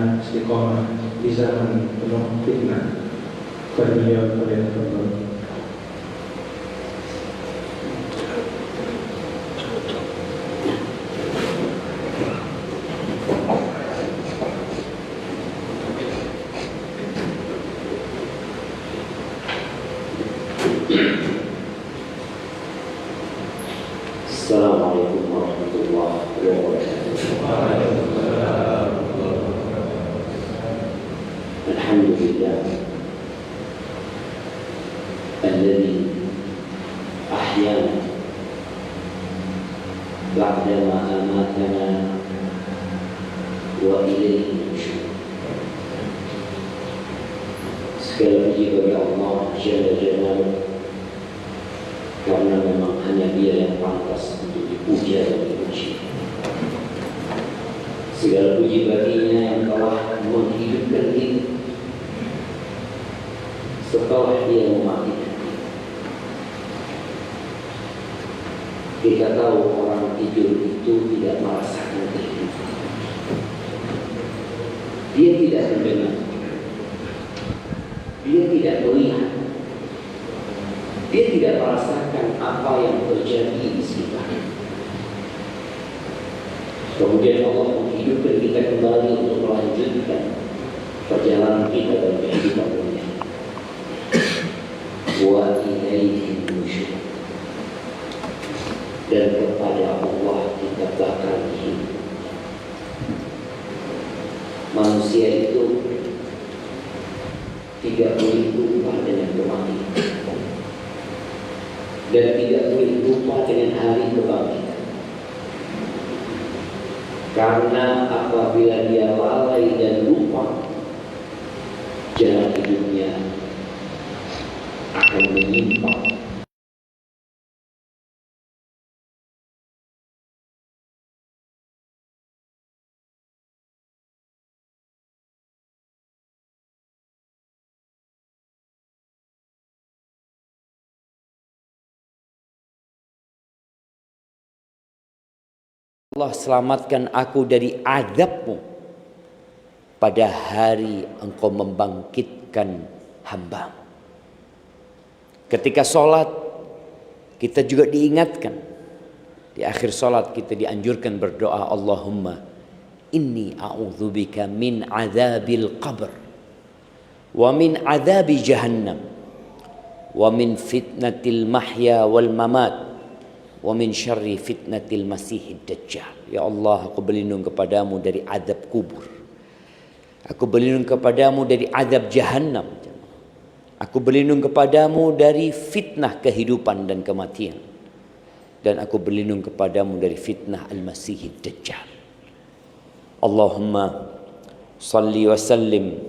dan istiqomah di zaman penuh fitnah. Beliau kalian berdoa. Assalamualaikum warahmatullahi wabarakatuh. Alhamdulillah alladzi ahyana ba'dama amatana wa ilaihi nusyur. Segala puji bagi Allah Jalla Jalaluhu, karena memang hanya Dia yang pantas untuk dipuja dan dipuji. Segala puji baginya yang telah menghidupkan kita setelah Dia mematikan. Kita tahu orang tidur itu tidak merasakan kehidupan. Dia tidak mendengar, dia tidak melihat, dia tidak merasakan apa yang terjadi di sekitarnya. Kemudian Allah menghidupkan kita kembali untuk melanjutkan perjalanan kita dalam kehidupan dunia. Wa ilaihi nusyur. Dan kepada Allah kita bakal hidup. Manusia itu tidak boleh lupa dengan kematian, dan tidak boleh lupa dengan hari kebangkitan. Karena apabila dia lalai dan lupa, jalan hidupnya akan menyimpang. Allah selamatkan aku dari azab-Mu pada hari Engkau membangkitkan hamba. Ketika sholat kita juga diingatkan. Di akhir sholat kita dianjurkan berdoa, Allahumma inni a'udzubika min azabil qabr wa min azabi jahannam wa min fitnatil mahya wal mamat wa min syarri fitnatil masihid dajjal. Ya Allah, aku berlindung kepadamu dari azab kubur. Aku berlindung kepadamu dari azab jahannam. Aku berlindung kepadamu dari fitnah kehidupan dan kematian. Dan aku berlindung kepadamu dari fitnah al-masihid dajjal. Allahumma salli wa sallim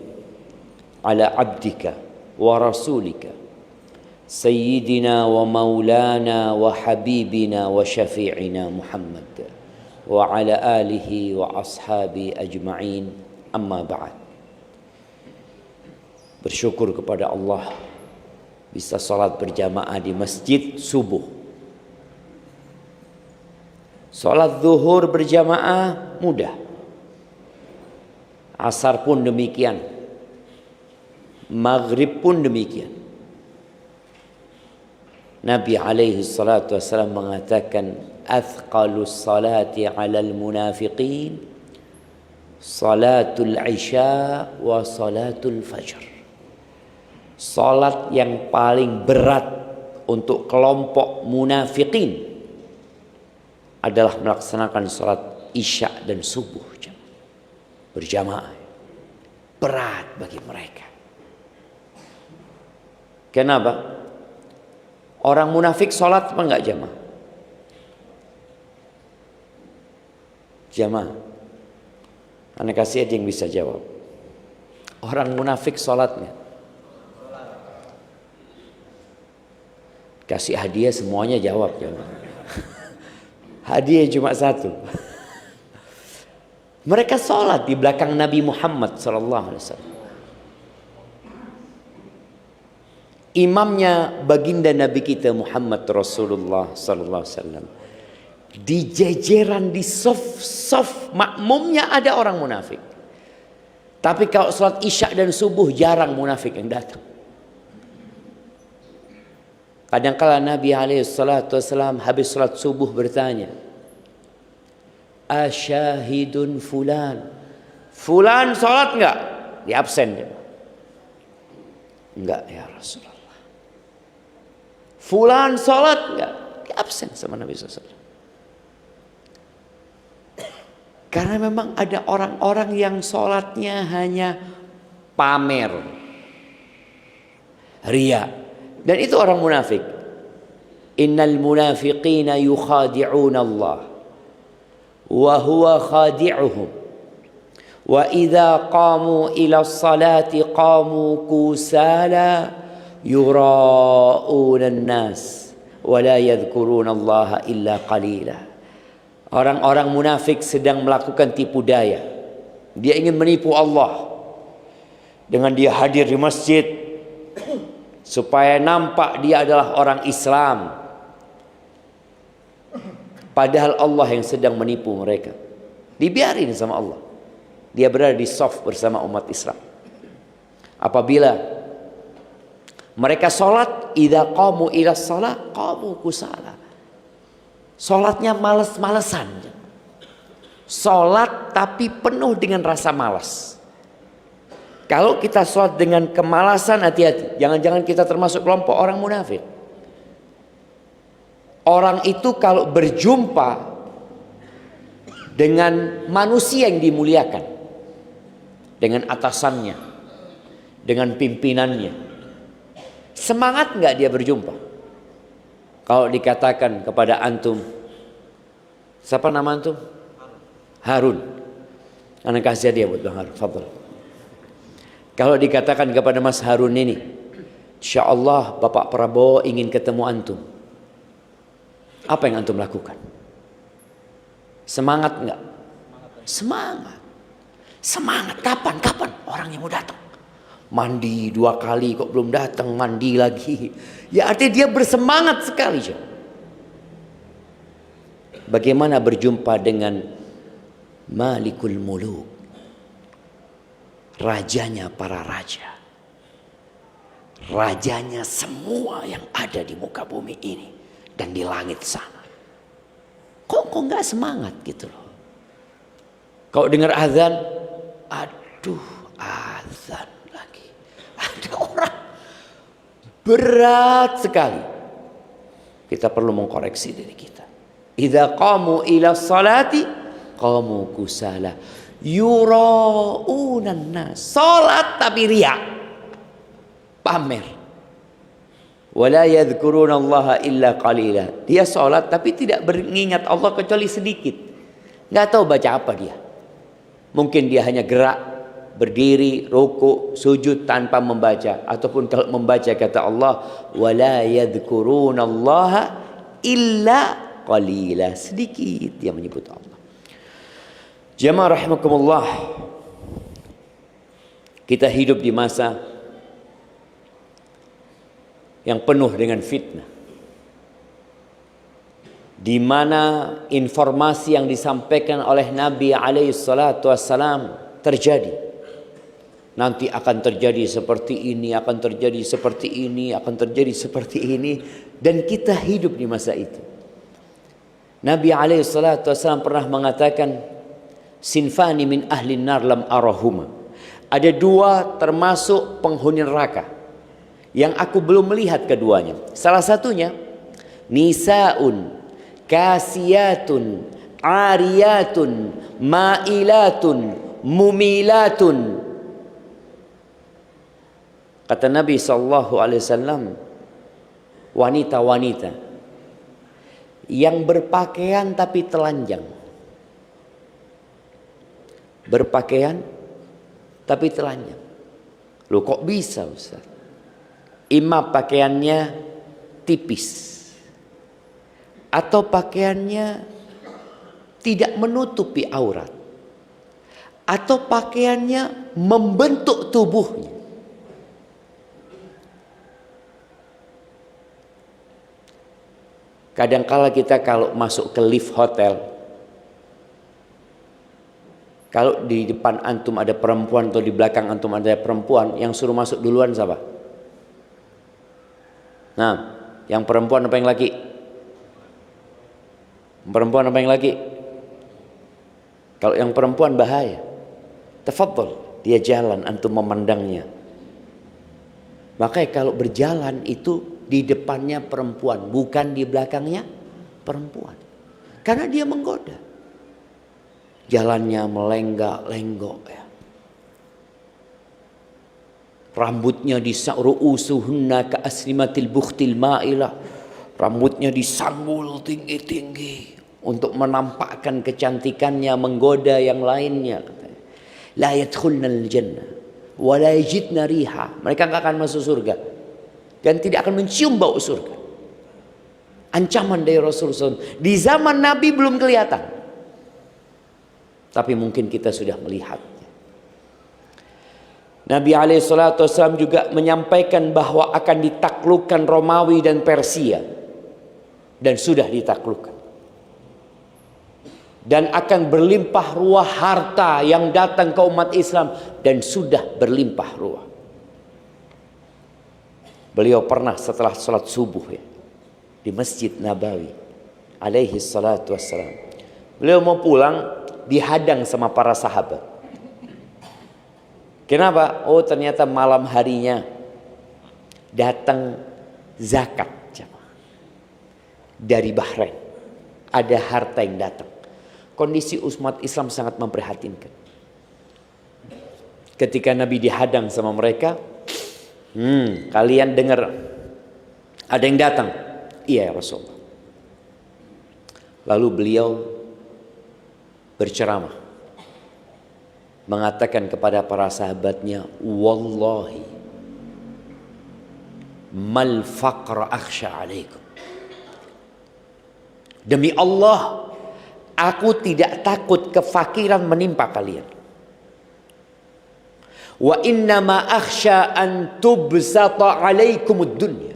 ala abdika wa rasulika Sayyidina wa maulana wa habibina wa syafi'ina Muhammad wa ala alihi wa ashabi ajma'in, amma ba'd. Bersyukur kepada Allah bisa salat berjamaah di masjid subuh. Salat zuhur berjamaah mudah. Asar pun demikian. Maghrib pun demikian. Nabi alaihi salatu wassalam mengatakan, athqalus salati alal munafiqin salatul isya wa salatul fajr. Salat yang paling berat untuk kelompok munafikin adalah melaksanakan salat isya dan subuh berjamaah. Berat bagi mereka. Kenapa? Orang munafik sholat apa enggak jamaah? Jamaah. Anda kasih aja yang bisa jawab. Orang munafik sholatnya. Kasih hadiah semuanya jawab. Hadiah cuma satu. Mereka sholat di belakang Nabi Muhammad SAW. Imamnya baginda Nabi kita Muhammad Rasulullah SAW. Di jajaran di saf makmumnya ada orang munafik. Tapi kalau sholat isya dan subuh jarang munafik yang datang. Kadang-kala Nabi SAW habis sholat subuh bertanya, asyahidun fulan. Fulan sholat enggak? Di absen dia. Enggak ya Rasulullah. Fulan sholat enggak? Di absen sama Nabi SAW. Karena memang ada orang-orang yang sholatnya hanya pamer, riya. Dan itu orang munafik. Innal munafiqina yukhadi'una Allah wa huwa khadi'uhum. Wa idza qamu ila salati qamu kusala yura'una an-nas wa la yadhkuruna Allah illa qalila. Orang-orang munafik sedang melakukan tipu daya. Dia ingin menipu Allah dengan dia hadir di masjid supaya nampak dia adalah orang Islam. Padahal Allah yang sedang menipu mereka. Dibiarin sama Allah. Dia berada di saf bersama umat Islam. Apabila mereka sholat, idza qamu ila shalah qamu kusala. Sholatnya males-malesan. Sholat tapi penuh dengan rasa malas. Kalau kita sholat dengan kemalasan, hati-hati. Jangan-jangan kita termasuk kelompok orang munafik. Orang itu kalau berjumpa dengan manusia yang dimuliakan, dengan atasannya, dengan pimpinannya, semangat nggak dia berjumpa? Kalau dikatakan kepada antum, siapa nama antum? Harun. Anak kasih dia buat Bang Harun. Fadhal. Kalau dikatakan kepada Mas Harun ini, insya Allah Bapak Prabowo ingin ketemu antum. Apa yang antum lakukan? Semangat enggak? Semangat. Semangat. Kapan? Orangnya mau datang. Mandi 2 kali kok belum datang, mandi lagi. Ya artinya dia bersemangat sekali. Bagaimana berjumpa dengan Malikul Muluk, rajanya para raja, rajanya semua yang ada di muka bumi ini dan di langit sana. Kok nggak semangat gitu loh? Kalau dengar azan, aduh azan lagi. Ada orang berat sekali. Kita perlu mengkoreksi diri kita. Idza qamu ila salati qamu kusala yura'unan nas. Salat tapi riya, pamer. Wala yadhkuruna Allah illa qalila. Dia salat tapi tidak mengingat Allah kecuali sedikit. Enggak tahu baca apa dia. Mungkin dia hanya gerak, berdiri, rukuk, sujud tanpa membaca, ataupun kalau membaca kata Allah, wala yadhkuruna Allah illa qalila, sedikit dia menyebut Allah. Jamaah rahimakumullah, kita hidup di masa yang penuh dengan fitnah, di mana informasi yang disampaikan oleh Nabi alaihi salatu wassalam terjadi. Nanti akan terjadi seperti ini, akan terjadi seperti ini, akan terjadi seperti ini, dan kita hidup di masa itu. Nabi alaihi salatu wassalam pernah mengatakan, sinfani min ahli nar lam arahuma. Ada 2 termasuk penghuni neraka yang aku belum melihat keduanya. Salah satunya nisaun kasiyatun ariyatun ma'ilatun mumilatun. Kata Nabi SAW, wanita-wanita yang berpakaian tapi telanjang. Berpakaian tapi telanjang. Loh kok bisa Ustaz? Imam pakaiannya tipis, atau pakaiannya tidak menutupi aurat, atau pakaiannya membentuk tubuhnya. Kadangkala kita kalau masuk ke lift hotel, Kalau di depan antum ada perempuan atau di belakang antum ada perempuan, yang suruh masuk duluan siapa? Nah, yang perempuan apa yang laki? Perempuan apa yang laki? Kalau yang perempuan bahaya. Tafadhol, dia jalan, antum memandangnya. Makanya kalau berjalan itu di depannya perempuan, bukan di belakangnya perempuan. Karena dia menggoda. Jalannya melenggak-lenggok ya. Rambutnya ru'usuhunna ka aslimatil bukhtil ma'ilah. Rambutnya disambul tinggi-tinggi untuk menampakkan kecantikannya, menggoda yang lainnya. La yadkhulnal jannah wa la yajidna riha. Mereka enggak akan masuk surga dan tidak akan mencium bau surga. Ancaman dari Rasulullah SAW. Di zaman Nabi belum kelihatan, tapi mungkin kita sudah melihatnya. Nabi SAW juga menyampaikan bahwa akan ditaklukkan Romawi dan Persia, dan sudah ditaklukkan. Dan akan berlimpah ruah harta yang datang ke umat Islam, dan sudah berlimpah ruah. Beliau pernah setelah sholat subuh ya, di Masjid Nabawi alaihi salatu wassalam, beliau mau pulang dihadang sama para sahabat. Kenapa? Oh, ternyata malam harinya datang zakat dari Bahrain. Ada harta yang datang. Kondisi umat Islam sangat memprihatinkan. Ketika Nabi dihadang sama mereka, kalian dengar ada yang datang? Iya ya Rasulullah. Lalu beliau berceramah, mengatakan kepada para sahabatnya, wallahi mal faqra akhsha alaikum. Demi Allah, aku tidak takut kefakiran menimpa kalian. Wa innama akhsha an tubsata alaikumud dunya.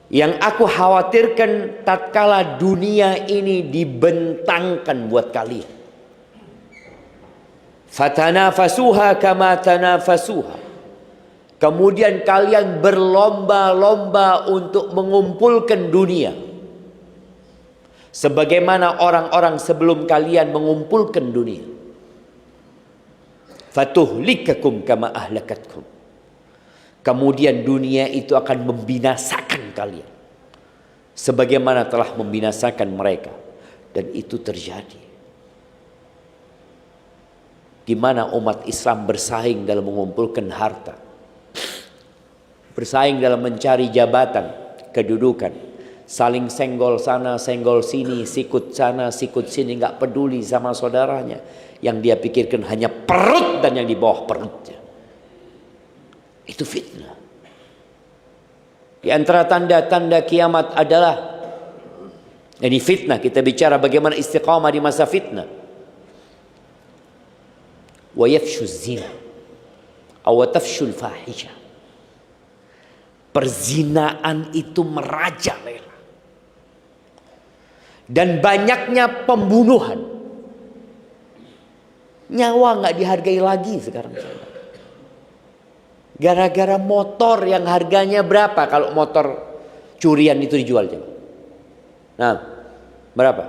Yang aku khawatirkan tatkala dunia ini dibentangkan buat kalian. Fatanafasuha kama tanafasuha. Kemudian kalian berlomba-lomba untuk mengumpulkan dunia, sebagaimana orang-orang sebelum kalian mengumpulkan dunia. Fatuhlikakum kama ahlakatkum. Kemudian dunia itu akan membinasakan kalian, sebagaimana telah membinasakan mereka. Dan itu terjadi. Di mana umat Islam bersaing dalam mengumpulkan harta, bersaing dalam mencari jabatan, kedudukan, saling senggol sana, senggol sini, sikut sana, sikut sini, nggak peduli sama saudaranya. Yang dia pikirkan hanya perut dan yang di bawah perutnya. Itu fitnah. Di antara tanda-tanda kiamat adalah, ini fitnah, kita bicara bagaimana istiqamah di masa fitnah. Wa yafshu zina aw tafshul fahisha. Perzinaan itu merajalela. Dan banyaknya pembunuhan. Nyawa nggak dihargai lagi sekarang. Gara-gara motor yang harganya berapa kalau motor curian itu dijual coba? Nah, berapa?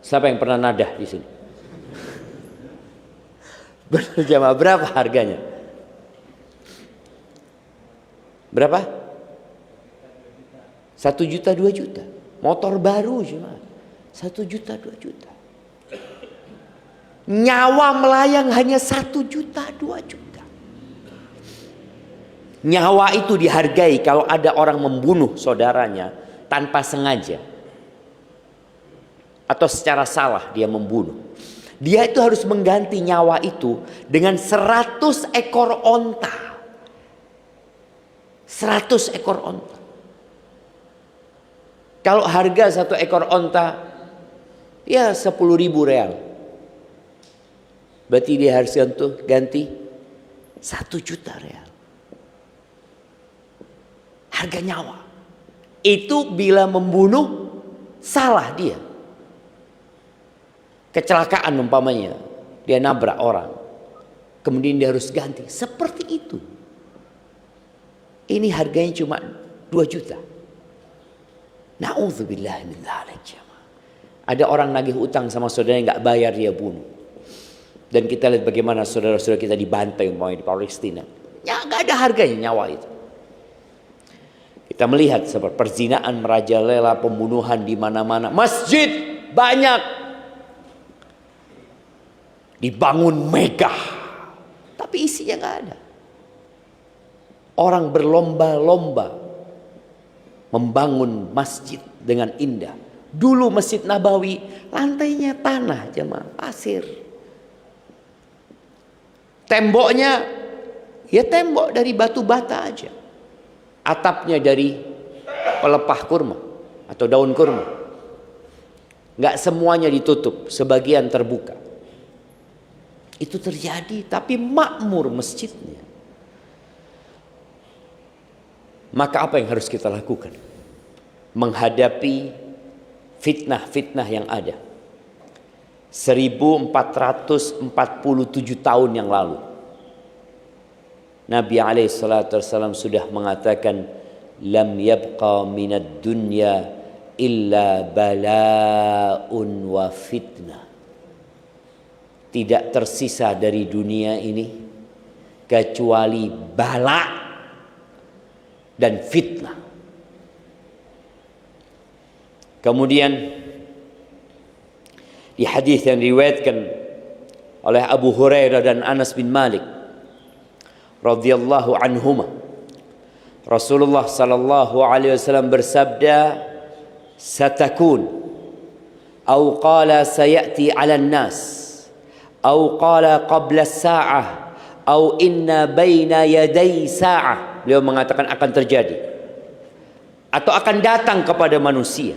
Siapa yang pernah nadah di sini? Benar jamaah, berapa harganya? Berapa? 1 juta 2 juta. Motor baru jemaah. 1 juta 2 juta. Nyawa melayang hanya 1 juta 2 juta. Nyawa itu dihargai kalau ada orang membunuh saudaranya tanpa sengaja, atau secara salah dia membunuh. Dia itu harus mengganti nyawa itu dengan 100 ekor onta. 100 ekor onta. Kalau harga 1 ekor onta ya 10.000 real. Berarti dia harus ganti 1 juta real. Harga nyawa. Itu bila membunuh salah dia. Kecelakaan umpamanya. dia nabrak orang, kemudian dia harus ganti. Seperti itu. Ini harganya cuma 2 juta. Na'udzubillah min dzalik. Ada orang nagih utang sama saudaranya nggak bayar, dia bunuh. Dan kita lihat bagaimana saudara-saudara kita dibantai umpamanya di Palestina. Ya nggak ada harganya nyawa itu. Kita melihat seperti perzinaan merajalela, pembunuhan di mana-mana. Masjid banyak dibangun megah, tapi isinya nggak ada. Orang berlomba-lomba membangun masjid dengan indah. Dulu Masjid Nabawi lantainya tanah, jemaah, pasir. Temboknya ya tembok dari batu bata aja. Atapnya dari pelepah kurma atau daun kurma. Nggak semuanya ditutup, sebagian terbuka. Itu terjadi, tapi makmur masjidnya. Maka apa yang harus kita lakukan? Menghadapi fitnah-fitnah yang ada. 1447 tahun yang lalu, Nabi SAW sudah mengatakan, lam yabqa minad dunya illa bala'un wa fitnah. Tidak tersisa dari dunia ini kecuali bala dan fitnah. Kemudian di hadis yang diriwayatkan oleh Abu Hurairah dan Anas bin Malik radhiyallahu anhuma, Rasulullah sallallahu alaihi wasallam bersabda, satakun atau qala sayati 'alan nas atau qala qabla as-sa'ah atau inna baina yaday sa'ah. Beliau mengatakan akan terjadi atau akan datang kepada manusia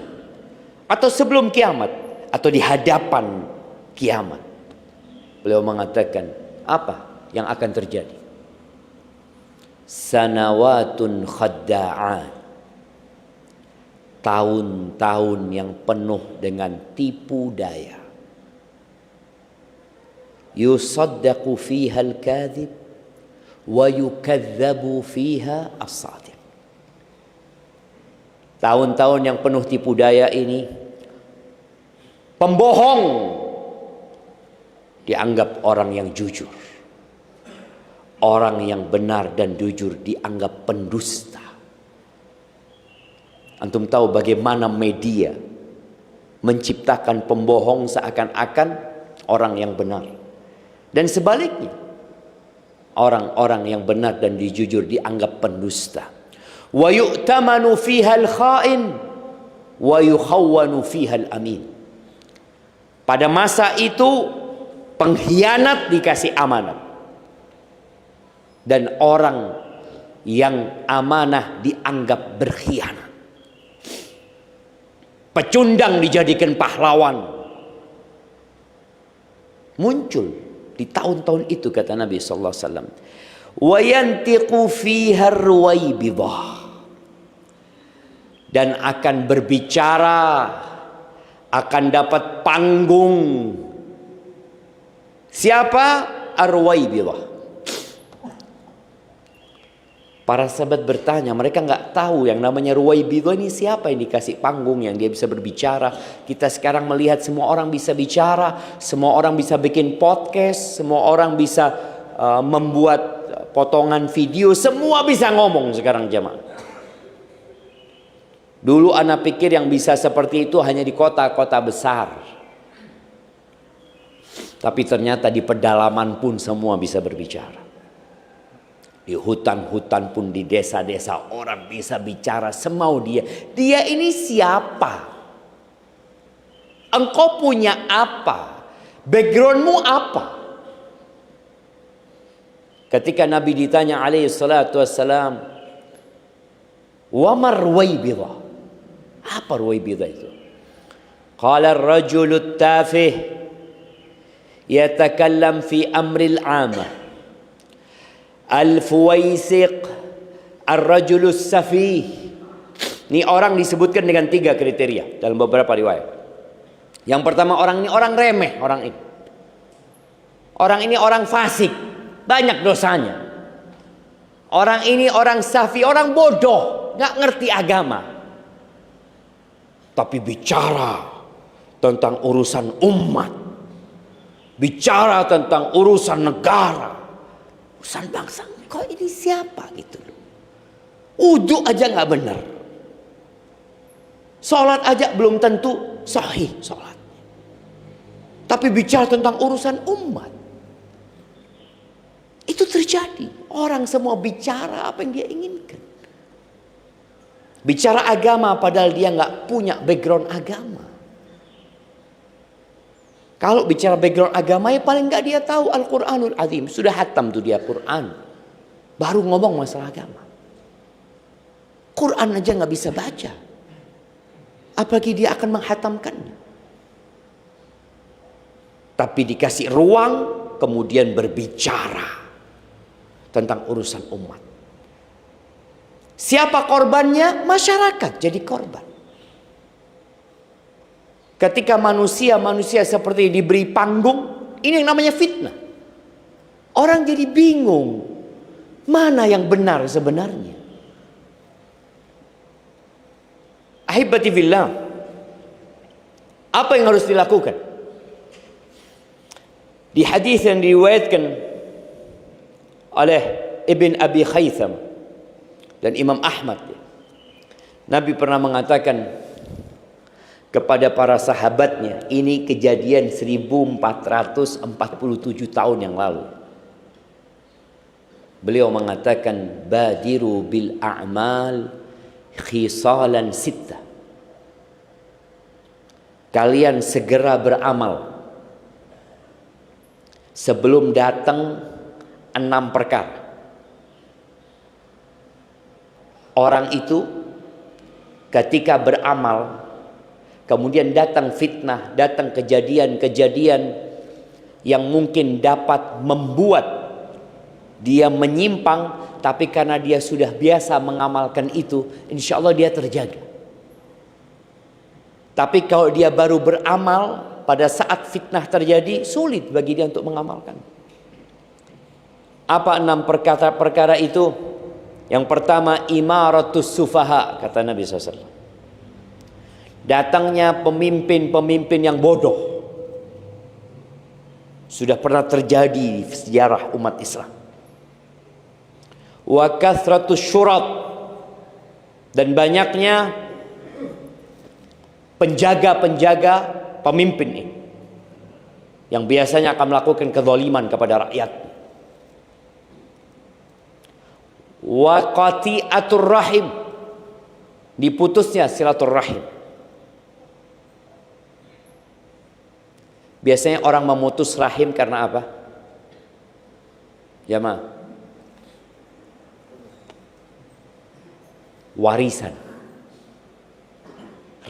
atau sebelum kiamat atau di hadapan kiamat. Beliau mengatakan apa yang akan terjadi? Sanawatun khadda'at, tahun-tahun yang penuh dengan tipu daya. Yusaddaqu fiha al-kadhib wa yukadzabu fiha as-sadiq. Tahun-tahun yang penuh tipu daya ini, pembohong dianggap orang yang jujur, orang yang benar dan jujur dianggap pendusta. Antum tahu bagaimana media menciptakan pembohong seakan-akan orang yang benar, dan sebaliknya orang-orang yang benar dan jujur dianggap pendusta. Wa yu'tamanu fiha al-kha'in wa yukhawwanu fiha al-amin. Pada masa itu pengkhianat dikasih amanat, dan orang yang amanah dianggap berkhianat. Pecundang dijadikan pahlawan. Muncul di tahun-tahun itu, kata Nabi sallallahu alaihi wasallam, wa yantiqu fiha ar-ruwaybidah, dan akan berbicara, akan dapat panggung. Siapa? Ar-ruwaybidah. Para sahabat bertanya, mereka nggak tahu yang namanya Ruwaybidah ini siapa yang dikasih panggung, yang dia bisa berbicara. Kita sekarang melihat semua orang bisa bicara, semua orang bisa bikin podcast, semua orang bisa membuat potongan video, semua bisa ngomong sekarang jemaah. Dulu anak pikir yang bisa seperti itu hanya di kota-kota besar, tapi ternyata di pedalaman pun semua bisa berbicara. Di hutan-hutan pun, di desa-desa orang bisa bicara semau dia. Dia ini siapa? Engkau punya apa? Backgroundmu apa? Ketika Nabi ditanya alaihi salatu wassalam, wa mar Ruwaybidah? Apa Ruwaybidah itu? Qala ar-rajulu at-tafih yatakallam fi amril 'amah, al-fuwaisiq, ar-rajulus safih. Ini orang disebutkan dengan 3 kriteria dalam beberapa riwayat. Yang pertama, orang ini orang remeh, orang ini. Orang ini orang fasik, banyak dosanya. Orang ini orang safi, orang bodoh, nggak ngerti agama. Tapi bicara tentang urusan umat, bicara tentang urusan negara, urusan bangsa, kok ini siapa gitu loh. Wudu aja nggak benar, sholat aja belum tentu sahih sholat. Tapi bicara tentang urusan umat, itu terjadi. Orang semua bicara apa yang dia inginkan. Bicara agama padahal dia nggak punya background agama. Kalau bicara background agama ya paling nggak dia tahu Al-Quranul Azim. Sudah hatam tuh dia Quran. Baru ngomong masalah agama. Quran aja nggak bisa baca. Apalagi dia akan menghatamkannya. Tapi dikasih ruang kemudian berbicara tentang urusan umat. Siapa korbannya? Masyarakat jadi korban. Ketika manusia seperti diberi panggung, ini yang namanya fitnah. Orang jadi bingung, mana yang benar sebenarnya. Ahibati fillah, apa yang harus dilakukan? Di hadis yang diriwayatkan oleh Ibn Abi Khaytham dan Imam Ahmad, Nabi pernah mengatakan kepada para sahabatnya, ini kejadian 1447 tahun yang lalu. Beliau mengatakan, badiru bil a'mal khisalan sittah. Kalian segera beramal sebelum datang 6 perkara. Orang itu ketika beramal, kemudian datang fitnah, datang kejadian-kejadian yang mungkin dapat membuat dia menyimpang, tapi karena dia sudah biasa mengamalkan itu, insya Allah dia terjaga. Tapi kalau dia baru beramal, pada saat fitnah terjadi, sulit bagi dia untuk mengamalkan. Apa 6 perkara itu? Yang pertama, imaratus sufaha, kata Nabi SAW. Datangnya pemimpin-pemimpin yang bodoh. Sudah pernah terjadi di sejarah umat Islam. Wa kathratus syurat, dan banyaknya penjaga-penjaga pemimpin ini yang biasanya akan melakukan kezaliman kepada rakyat. Wa qati'atur rahim, diputusnya silaturahim. Biasanya orang memutus rahim karena apa? Jamaah, warisan,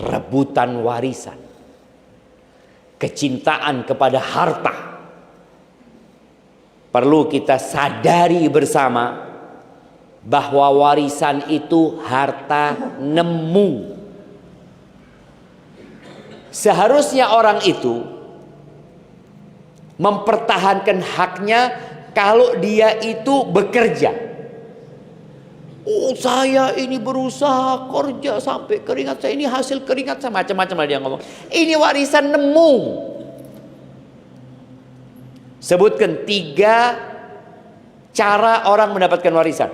rebutan warisan, kecintaan kepada harta. Perlu kita sadari bersama bahwa warisan itu harta nemu. Seharusnya orang itu mempertahankan haknya kalau dia itu bekerja. Oh, saya ini berusaha kerja sampai keringat saya, ini hasil keringat saya, macam-macam lah dia ngomong. Ini warisan nemu. Sebutkan 3 cara orang mendapatkan warisan.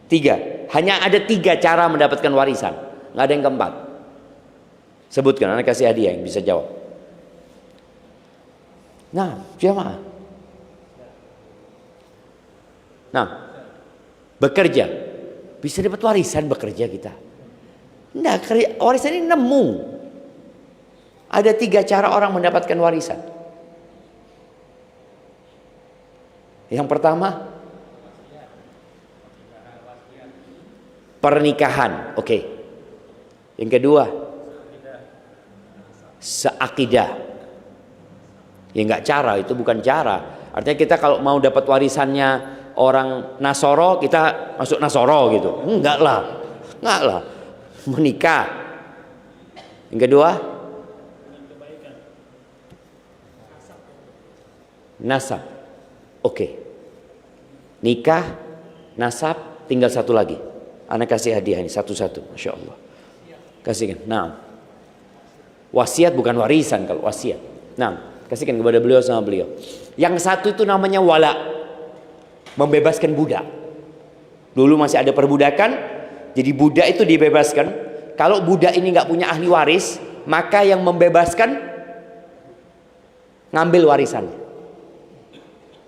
3. Hanya ada 3 cara mendapatkan warisan. Nggak ada yang keempat. Sebutkan, anak kasih hadiah yang bisa jawab. Nah, jamaah. Nah, bekerja. Bisa dapat warisan bekerja kita. Nah, warisan ini nemu. Ada 3 cara orang mendapatkan warisan. Yang pertama, pernikahan. Oke. Yang kedua, seakidah. Ya enggak cara, itu bukan cara. Artinya kita kalau mau dapat warisannya orang Nasoro, kita masuk Nasoro gitu. Enggak lah. Menikah. Yang kedua, nasab. Oke. Nikah, nasab, tinggal satu lagi. Anak kasih hadiah ini satu-satu, Masya Allah. Kasihkan. Nah, wasiat bukan warisan kalau wasiat. Nah, kasihkan kepada beliau sama beliau. Yang satu itu namanya wala, membebaskan budak. Dulu masih ada perbudakan, jadi budak itu dibebaskan. Kalau budak ini nggak punya ahli waris, maka yang membebaskan ngambil warisannya.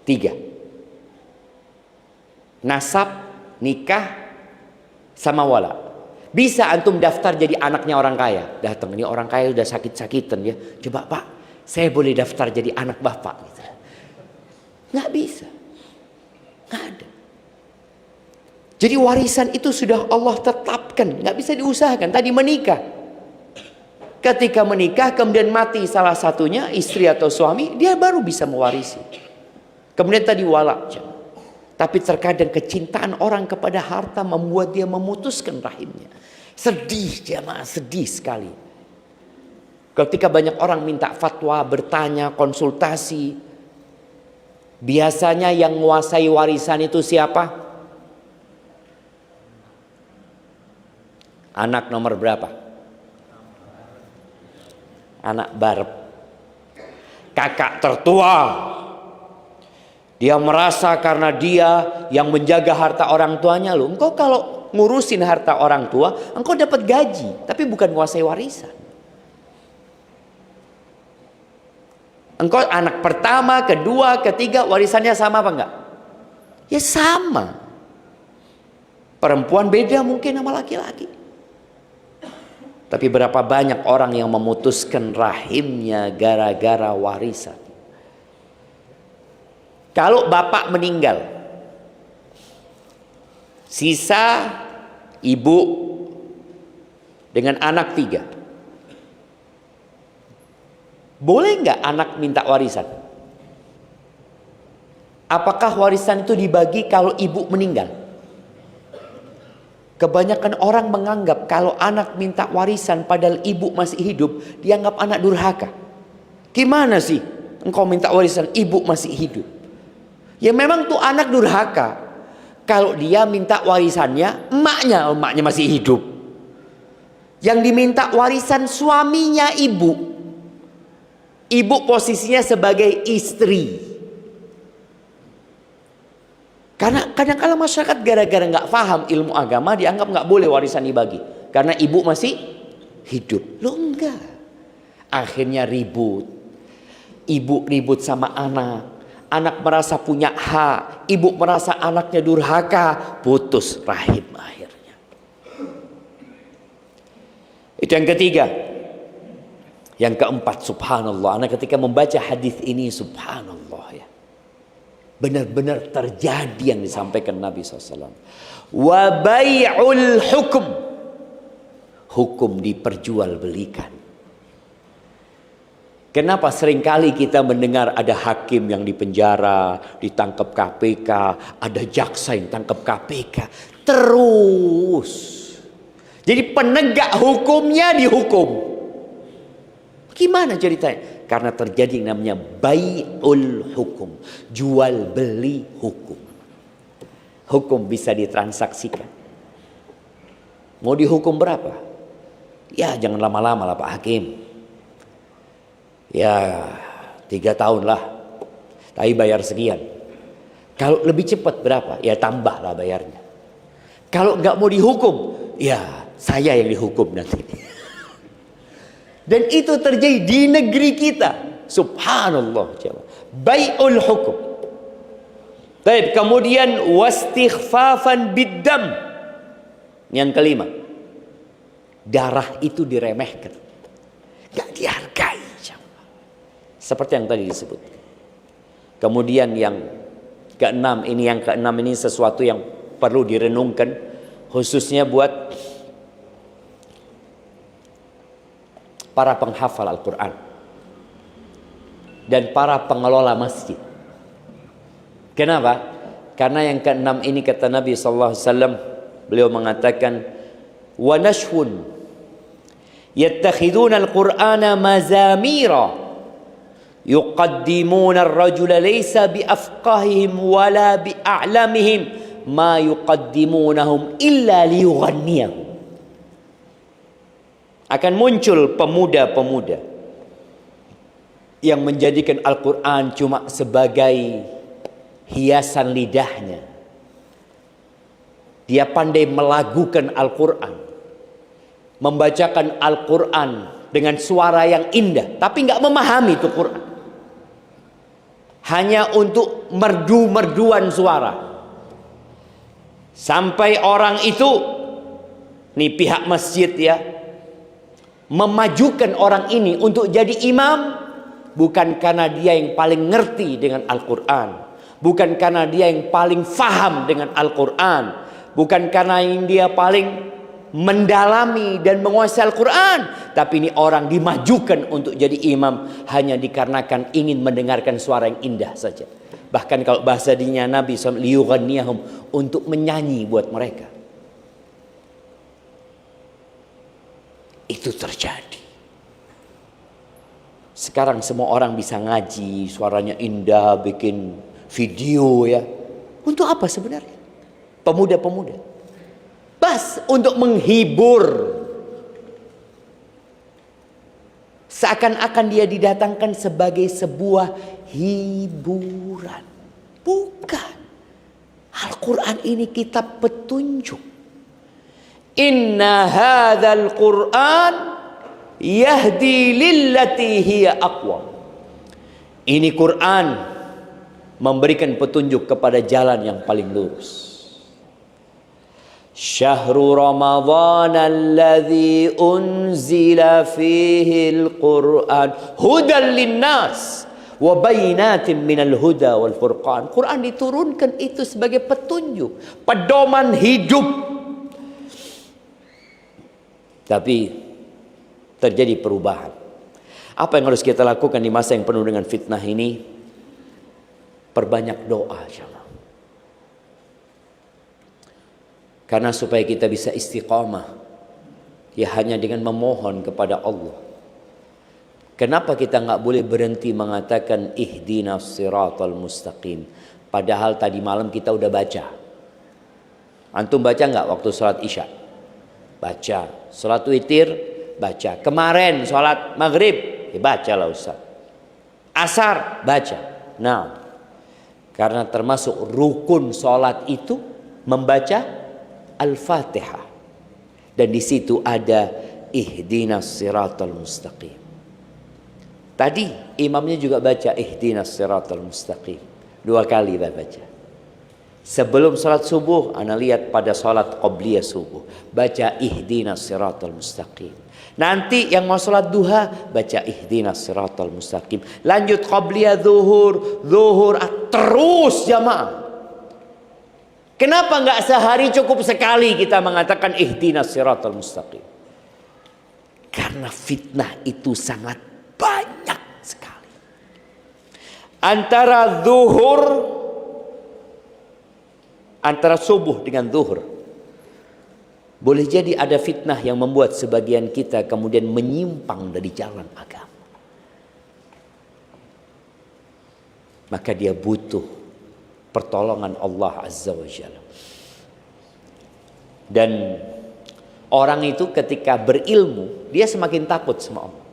3. Nasab, nikah, sama wala. Bisa antum daftar jadi anaknya orang kaya. Datang, ini orang kaya udah sakit-sakitan ya. Coba Pak, saya boleh daftar jadi anak bapak? Gitu. Nggak bisa. Nggak ada. Jadi warisan itu sudah Allah tetapkan, nggak bisa diusahakan. Tadi menikah, ketika menikah kemudian mati salah satunya, istri atau suami, dia baru bisa mewarisi. Kemudian tadi wala. Tapi terkadang kecintaan orang kepada harta membuat dia memutuskan rahimnya. Sedih jemaah, sedih sekali. Ketika banyak orang minta fatwa, bertanya, konsultasi, biasanya yang menguasai warisan itu siapa? Anak nomor berapa? Anak barep. Kakak tertua. Dia merasa karena dia yang menjaga harta orang tuanya. Loh, engkau kalau ngurusin harta orang tua, engkau dapat gaji, tapi bukan menguasai warisan. Engkau anak pertama, kedua, ketiga, warisannya sama apa enggak? Ya sama. Perempuan beda mungkin sama laki-laki. Tapi berapa banyak orang yang memutuskan rahimnya gara-gara warisan. Kalau bapak meninggal, sisa ibu dengan anak 3. Boleh nggak anak minta warisan? Apakah warisan itu dibagi kalau ibu meninggal? Kebanyakan orang menganggap kalau anak minta warisan padahal ibu masih hidup, dianggap anak durhaka. Gimana sih engkau minta warisan ibu masih hidup? Ya memang tuh anak durhaka. Kalau dia minta warisannya emaknya masih hidup. Yang diminta warisan suaminya ibu. Ibu posisinya sebagai istri. Karena kadang-kadang masyarakat gara-gara nggak paham ilmu agama dianggap nggak boleh warisan dibagi. Karena ibu masih hidup. Loh enggak. Akhirnya ribut. Ibu ribut sama anak. Anak merasa punya hak. Ibu merasa anaknya durhaka. Putus rahim akhirnya. Itu yang ketiga. Yang keempat, subhanallah. Anak ketika membaca hadis ini, subhanallah ya. Benar-benar terjadi yang disampaikan Nabi SAW. Wa bai'ul hukum. Hukum diperjualbelikan. Kenapa seringkali kita mendengar ada hakim yang dipenjara, ditangkap KPK, ada jaksa yang tangkap KPK. Terus. Jadi penegak hukumnya dihukum. Gimana ceritanya? Karena terjadi yang namanya bai'ul hukum. Jual beli hukum. Hukum bisa ditransaksikan. Mau dihukum berapa? Ya jangan lama-lama lah Pak Hakim. Ya 3 tahun lah. Tapi bayar sekian. Kalau lebih cepat berapa? Ya tambahlah bayarnya. Kalau nggak mau dihukum, ya saya yang dihukum nanti. Dan itu terjadi di negeri kita. Subhanallah. Bai'ul hukum. Baik, kemudian wastighfafan biddam. Yang kelima. Darah itu diremehkan. Gak dihargai. Seperti yang tadi disebut. Kemudian yang keenam ini sesuatu yang perlu direnungkan. Khususnya buat para penghafal Al-Quran dan para pengelola masjid. Kenapa? Karena yang keenam ini kata Nabi SAW, beliau mengatakan, wa nashhun yattakhiduna al-Qur'ana mazamira yuqaddimuna ar-rajula laysa bi afqahihim wala bi a'lamihim ma yuqaddimunahum illa liyughanniyahum. Akan muncul pemuda-pemuda yang menjadikan Al-Quran cuma sebagai hiasan lidahnya. Dia pandai melagukan Al-Quran, membacakan Al-Quran dengan suara yang indah, tapi nggak memahami itu Quran. Hanya untuk merdu-merduan suara. Sampai orang itu, nih pihak masjid ya, memajukan orang ini untuk jadi imam, bukan karena dia yang paling ngerti dengan Al-Quran, bukan karena dia yang paling faham dengan Al-Quran, bukan karena yang dia paling mendalami dan menguasai Al-Quran, tapi ini orang dimajukan untuk jadi imam hanya dikarenakan ingin mendengarkan suara yang indah saja. Bahkan kalau bahasa dinya Nabi SAW, liyughanniyahum, untuk menyanyi buat mereka. Itu terjadi. Sekarang semua orang bisa ngaji, suaranya indah, bikin video ya. Untuk apa sebenarnya? Pemuda-pemuda. Bas untuk menghibur. Seakan-akan dia didatangkan sebagai sebuah hiburan. Bukan. Al-Quran ini kitab petunjuk. Inna hadzal Qur'an yahdi lillati hiya aqwam. Ini Quran memberikan petunjuk kepada jalan yang paling lurus. Syahrul Ramadhan alladzi unzila fihi al-Qur'an hudan linnas wa bayyinatin minal huda wal furqan. Quran diturunkan itu sebagai petunjuk, pedoman hidup. Tapi terjadi perubahan. Apa yang harus kita lakukan di masa yang penuh dengan fitnah ini? Perbanyak doa, jemaah. Karena supaya kita bisa istiqamah, ya hanya dengan memohon kepada Allah. Kenapa kita nggak boleh berhenti mengatakan ihdinas siratal mustaqim? Padahal tadi malam kita udah baca. Antum baca nggak waktu sholat isya? Baca. Sholat witir? Baca. Kemarin sholat maghrib? Ya baca lah Ustaz. Asar? Baca. Nah, karena termasuk rukun sholat itu membaca Al-Fatihah. Dan di situ ada ihdinas siratal mustaqim. Tadi imamnya juga baca ihdinas siratal mustaqim. 2 kali baca. Sebelum salat subuh, ana lihat pada salat qabliyah subuh, baca ihdinas siratal mustaqim. Nanti yang mau salat duha, baca ihdinas siratal mustaqim. Lanjut qabliyah zuhur, terus jamaah. Kenapa enggak sehari cukup sekali kita mengatakan ihdinas siratal mustaqim? Karena fitnah itu sangat banyak sekali. Antara subuh dengan zuhur, boleh jadi ada fitnah yang membuat sebagian kita kemudian menyimpang dari jalan agama. Maka dia butuh pertolongan Allah Azza wa Jalla. Dan orang itu ketika berilmu, dia semakin takut sama Allah.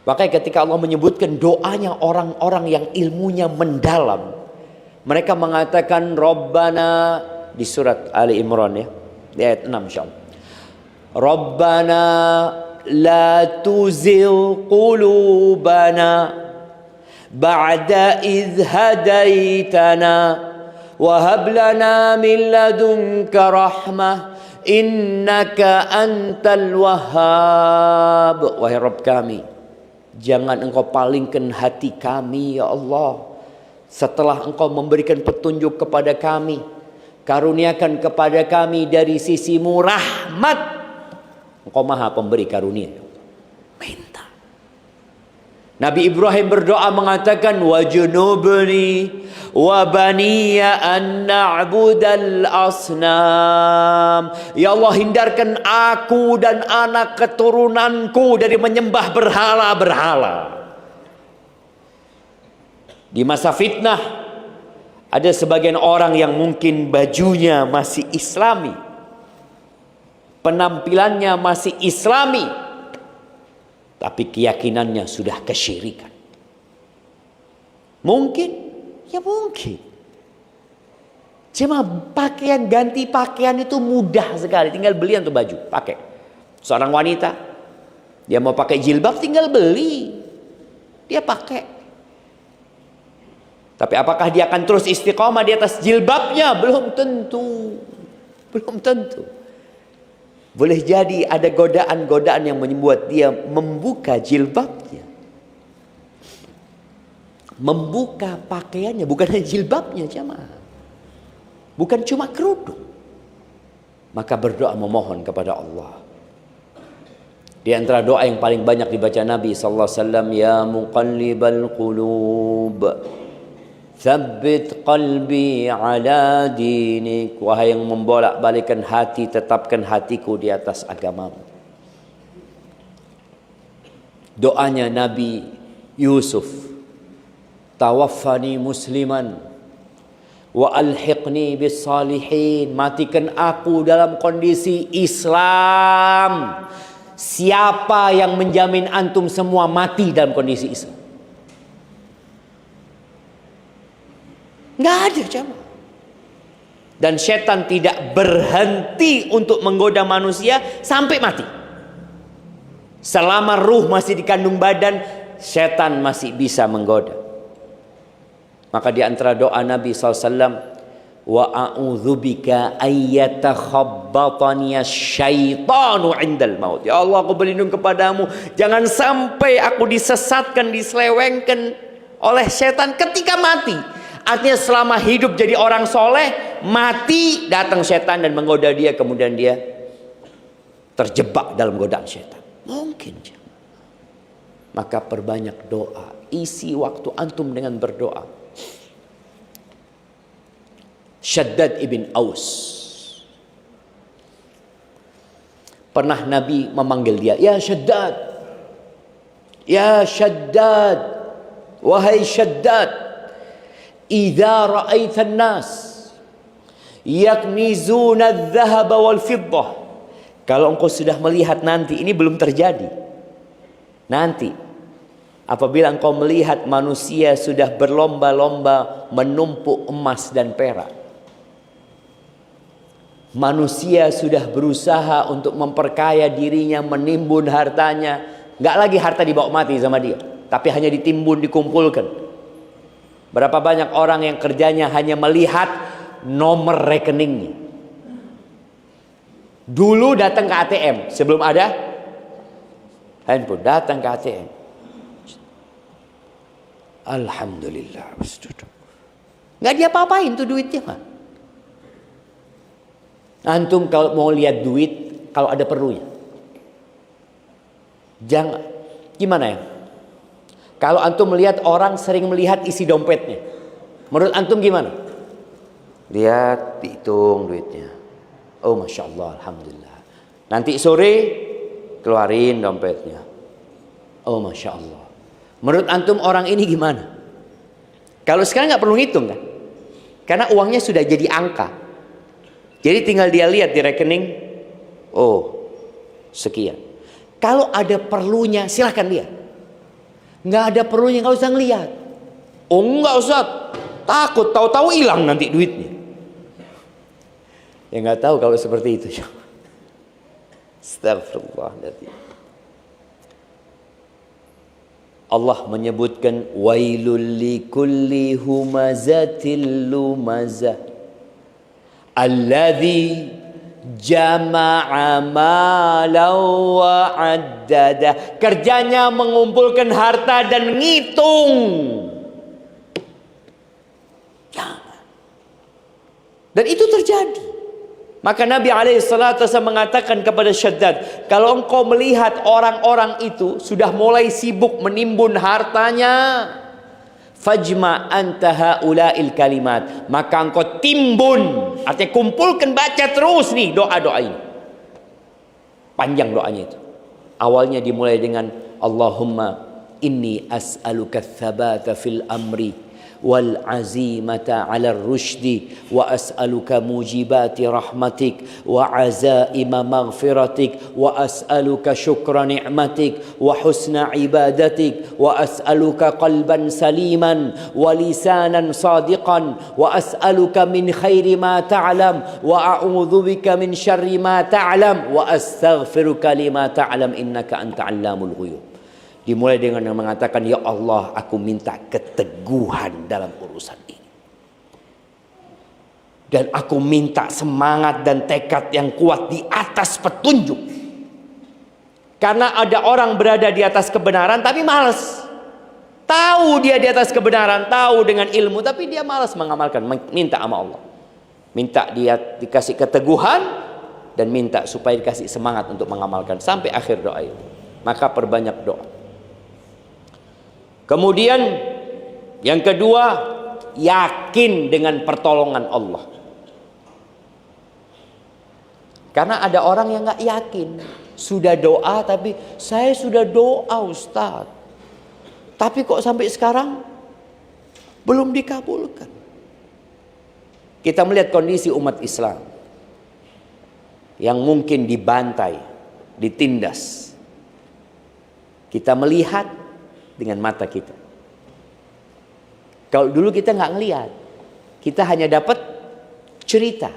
Makanya ketika Allah menyebutkan doanya orang-orang yang ilmunya mendalam, mereka mengatakan Rabbana, di surat Ali Imran ya, di ayat 6 insyaallah. Rabbana la tuzigh qulubana ba'da idh hadaitana wa hab lana min ladunka rahmah innaka antal wahhab. Wahai Rabb kami, jangan engkau palingkan hati kami ya Allah setelah engkau memberikan petunjuk kepada kami. Karuniakan kepada kami dari sisimu rahmat. Engkau maha pemberi karunia. Minta. Nabi Ibrahim berdoa mengatakan wajnubni wa baniya an na'budal asnam. Ya Allah, hindarkan aku dan anak keturunanku dari menyembah berhala-berhala. Di masa fitnah, ada sebagian orang yang mungkin bajunya masih islami, penampilannya masih islami, tapi keyakinannya sudah kesyirikan. Mungkin, ya mungkin. Cuma pakaian, ganti pakaian itu mudah sekali. Tinggal beli untuk baju, pakai. Seorang wanita, dia mau pakai jilbab, tinggal beli. Dia pakai. Tapi apakah dia akan terus istiqomah di atas jilbabnya? Belum tentu. Belum tentu. Boleh jadi ada godaan-godaan yang membuat dia membuka jilbabnya. Membuka pakaiannya, bukan hanya jilbabnya, jemaah. Bukan cuma kerudung. Maka berdoa memohon kepada Allah. Di antara doa yang paling banyak dibaca Nabi sallallahu alaihi wasallam, ya muqallibal qulub, tsabbit qalbi ala dinik. Wahai yang membolak-balikan hati, tetapkan hatiku di atas agamamu. Doanya Nabi Yusuf, tawaffani musliman wa alhiqni bis salihin. Matikan aku dalam kondisi Islam. Siapa yang menjamin antum semua mati dalam kondisi Islam? Nggak ada, jemaah. Dan setan tidak berhenti untuk menggoda manusia sampai mati. Selama ruh masih dikandung badan, setan masih bisa menggoda. Maka di antara doa Nabi SAW, wa a'udzubika ayyatakhabbatani syaitanu indal maut. Ya Allah, aku berlindung kepadamu, jangan sampai aku disesatkan, diselewengkan oleh setan ketika mati. Artinya selama hidup jadi orang soleh, mati datang setan dan menggoda dia, kemudian dia terjebak dalam godaan setan. Mungkin. Maka perbanyak doa, isi waktu antum dengan berdoa. Shaddad ibn Aus, pernah Nabi memanggil dia, ya Shaddad, ya Shaddad, wahai Shaddad, idza ra'aita an-nas yaknizuna adh-dhahaba wal fiddah. Kalau engkau sudah melihat nanti, ini belum terjadi. Nanti apabila engkau melihat manusia sudah berlomba-lomba menumpuk emas dan perak, manusia sudah berusaha untuk memperkaya dirinya, menimbun hartanya. Nggak lagi harta dibawa mati sama dia, tapi hanya ditimbun, dikumpulkan. Berapa banyak orang yang kerjanya hanya melihat nomor rekeningnya. Dulu datang ke ATM, sebelum ada handphone, datang ke ATM. Alhamdulillah, nggak dia apa-apain tuh duitnya, mah. Antum kalau mau lihat duit, kalau ada perlunya, jangan, gimana ya? Kalau antum melihat orang sering melihat isi dompetnya, menurut antum gimana? Lihat, dihitung duitnya. Oh masya Allah, alhamdulillah. Nanti sore keluarin dompetnya. Oh masya Allah. Menurut antum orang ini gimana? Kalau sekarang nggak perlu ngitung kan? Karena uangnya sudah jadi angka. Jadi tinggal dia lihat di rekening, oh sekian. Kalau ada perlunya silahkan lihat. Nggak ada perlunya nggak usah ngelihat. Oh nggak usah, takut tahu-tahu hilang nanti duitnya. Ya nggak tahu kalau seperti itu. Astagfirullahaladzim. Allah menyebutkan wailul likulli humazatil lumazah alladzi jama'a malan wa 'addada. Kerjanya mengumpulkan harta dan ngitung. Dan itu terjadi. Maka Nabi SAW mengatakan kepada Shaddad, kalau engkau melihat orang-orang itu sudah mulai sibuk menimbun hartanya, fajma anta haula'il kalimat, maka engkau timbun, artinya kumpulkan, baca terus nih doa-doa ini. Panjang doanya itu. Awalnya dimulai dengan Allahumma inni as'aluka tsabata fil amri والعزيمة على الرشد وأسألك موجبات رحمتك وعزائم مغفرتك وأسألك شكر نعمتك وحسن عبادتك وأسألك قلبا سليما ولسانا صادقا وأسألك من خير ما تعلم وأعوذ بك من شر ما تعلم وأستغفرك لما تعلم إنك أنت علام الغيوب. Dimulai dengan yang mengatakan, ya Allah, aku minta keteguhan dalam urusan ini. Dan aku minta semangat dan tekad yang kuat di atas petunjuk. Karena ada orang berada di atas kebenaran tapi malas. Tahu dia di atas kebenaran, tahu dengan ilmu, tapi dia malas mengamalkan. Minta sama Allah. Minta dia dikasih keteguhan dan minta supaya dikasih semangat untuk mengamalkan sampai akhir doa itu. Maka perbanyak doa. Kemudian yang kedua, yakin dengan pertolongan Allah. Karena ada orang yang gak yakin. Sudah doa tapi saya sudah doa Ustaz. Tapi kok sampai sekarang belum dikabulkan. Kita melihat kondisi umat Islam yang mungkin dibantai, ditindas. Kita melihat dengan mata kita. Kalau dulu kita nggak ngelihat, kita hanya dapat cerita.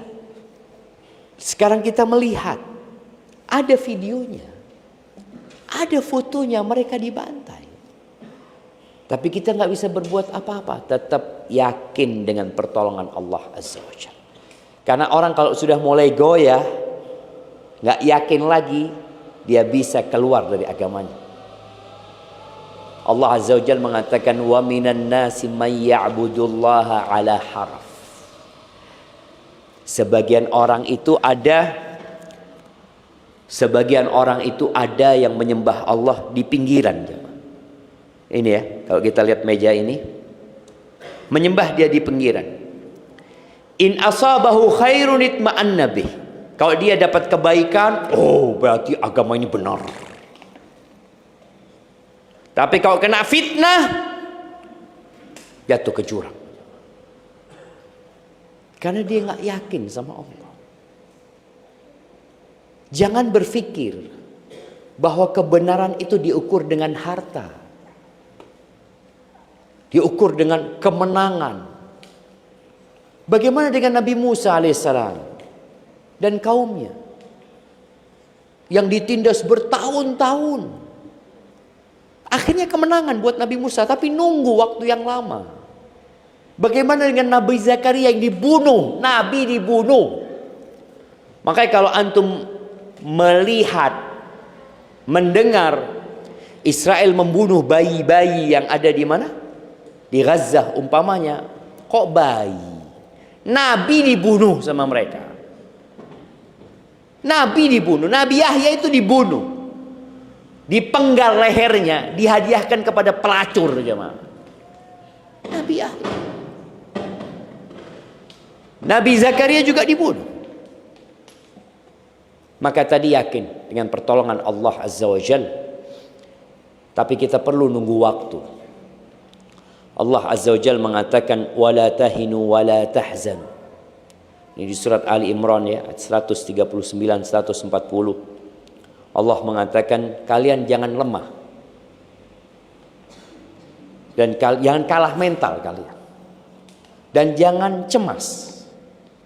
Sekarang kita melihat, ada videonya, ada fotonya mereka dibantai. Tapi kita nggak bisa berbuat apa-apa, tetap yakin dengan pertolongan Allah Azza wa Jalla. Karena orang kalau sudah mulai goyah, nggak yakin lagi, dia bisa keluar dari agamanya. Allah Azza wa Jalla mengatakan, wa minan nasi may ya'budullaha ala haraf. Sebagian orang itu ada yang menyembah Allah di pinggiran. Ini ya, kalau kita lihat meja ini, menyembah dia di pinggiran. In asabahu khairun itma'anna bih. Kalau dia dapat kebaikan, oh berarti agama ini benar. Tapi kalau kena fitnah, jatuh ke jurang. Karena dia nggak yakin sama Allah. Jangan berpikir bahwa kebenaran itu diukur dengan harta, diukur dengan kemenangan. Bagaimana dengan Nabi Musa alaihissalam dan kaumnya yang ditindas bertahun-tahun? Akhirnya kemenangan buat Nabi Musa, tapi nunggu waktu yang lama. Bagaimana dengan Nabi Zakaria yang dibunuh? Nabi dibunuh. Makanya kalau antum melihat, mendengar Israel membunuh bayi-bayi yang ada di mana? Di Gaza umpamanya. Kok bayi? Nabi dibunuh sama mereka. Nabi dibunuh. Nabi Yahya itu dibunuh. Dipenggal lehernya, dihadiahkan kepada pelacur, jemaah. Nabi Yahya. Nabi Zakaria juga dibunuh. Maka tadi yakin dengan pertolongan Allah Azza wa Jalla. Tapi kita perlu nunggu waktu. Allah Azza wa Jalla mengatakan, wala tahinu wala tahzanu. Ini di surat Ali Imran ya, ayat 139 140. Allah mengatakan, kalian jangan lemah dan jangan kalah mental kalian, dan jangan cemas,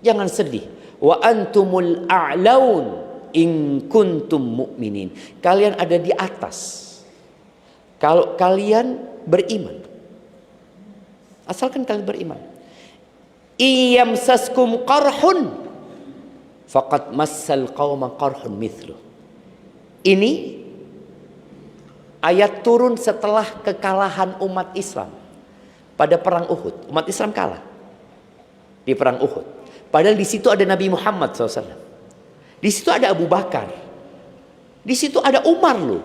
jangan sedih. Wa antumul a'laun in kuntum mu'minin. Kalian ada di atas kalau kalian beriman, asalkan kalian beriman. Iyamsaskum qarhun faqad massal qauma qarhun mithluh. Ini ayat turun setelah kekalahan umat Islam pada perang Uhud. Umat Islam kalah di perang Uhud. Padahal di situ ada Nabi Muhammad SAW. Di situ ada Abu Bakar. Di situ ada Umar loh.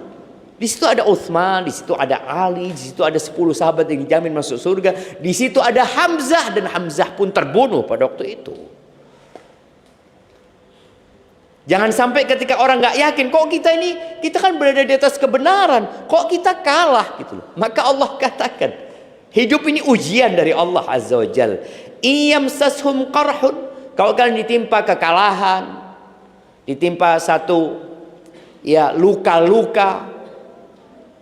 Di situ ada Utsman, di situ ada Ali, di situ ada 10 sahabat yang dijamin masuk surga. Di situ ada Hamzah dan Hamzah pun terbunuh pada waktu itu. Jangan sampai ketika orang nggak yakin, kok kita kan berada di atas kebenaran, kok kita kalah gitu loh. Maka Allah katakan, Hidup ini ujian dari Allah Azza wa Jal. Iyamsashum qarhun, kalau kalian ditimpa kekalahan, ditimpa satu ya luka-luka,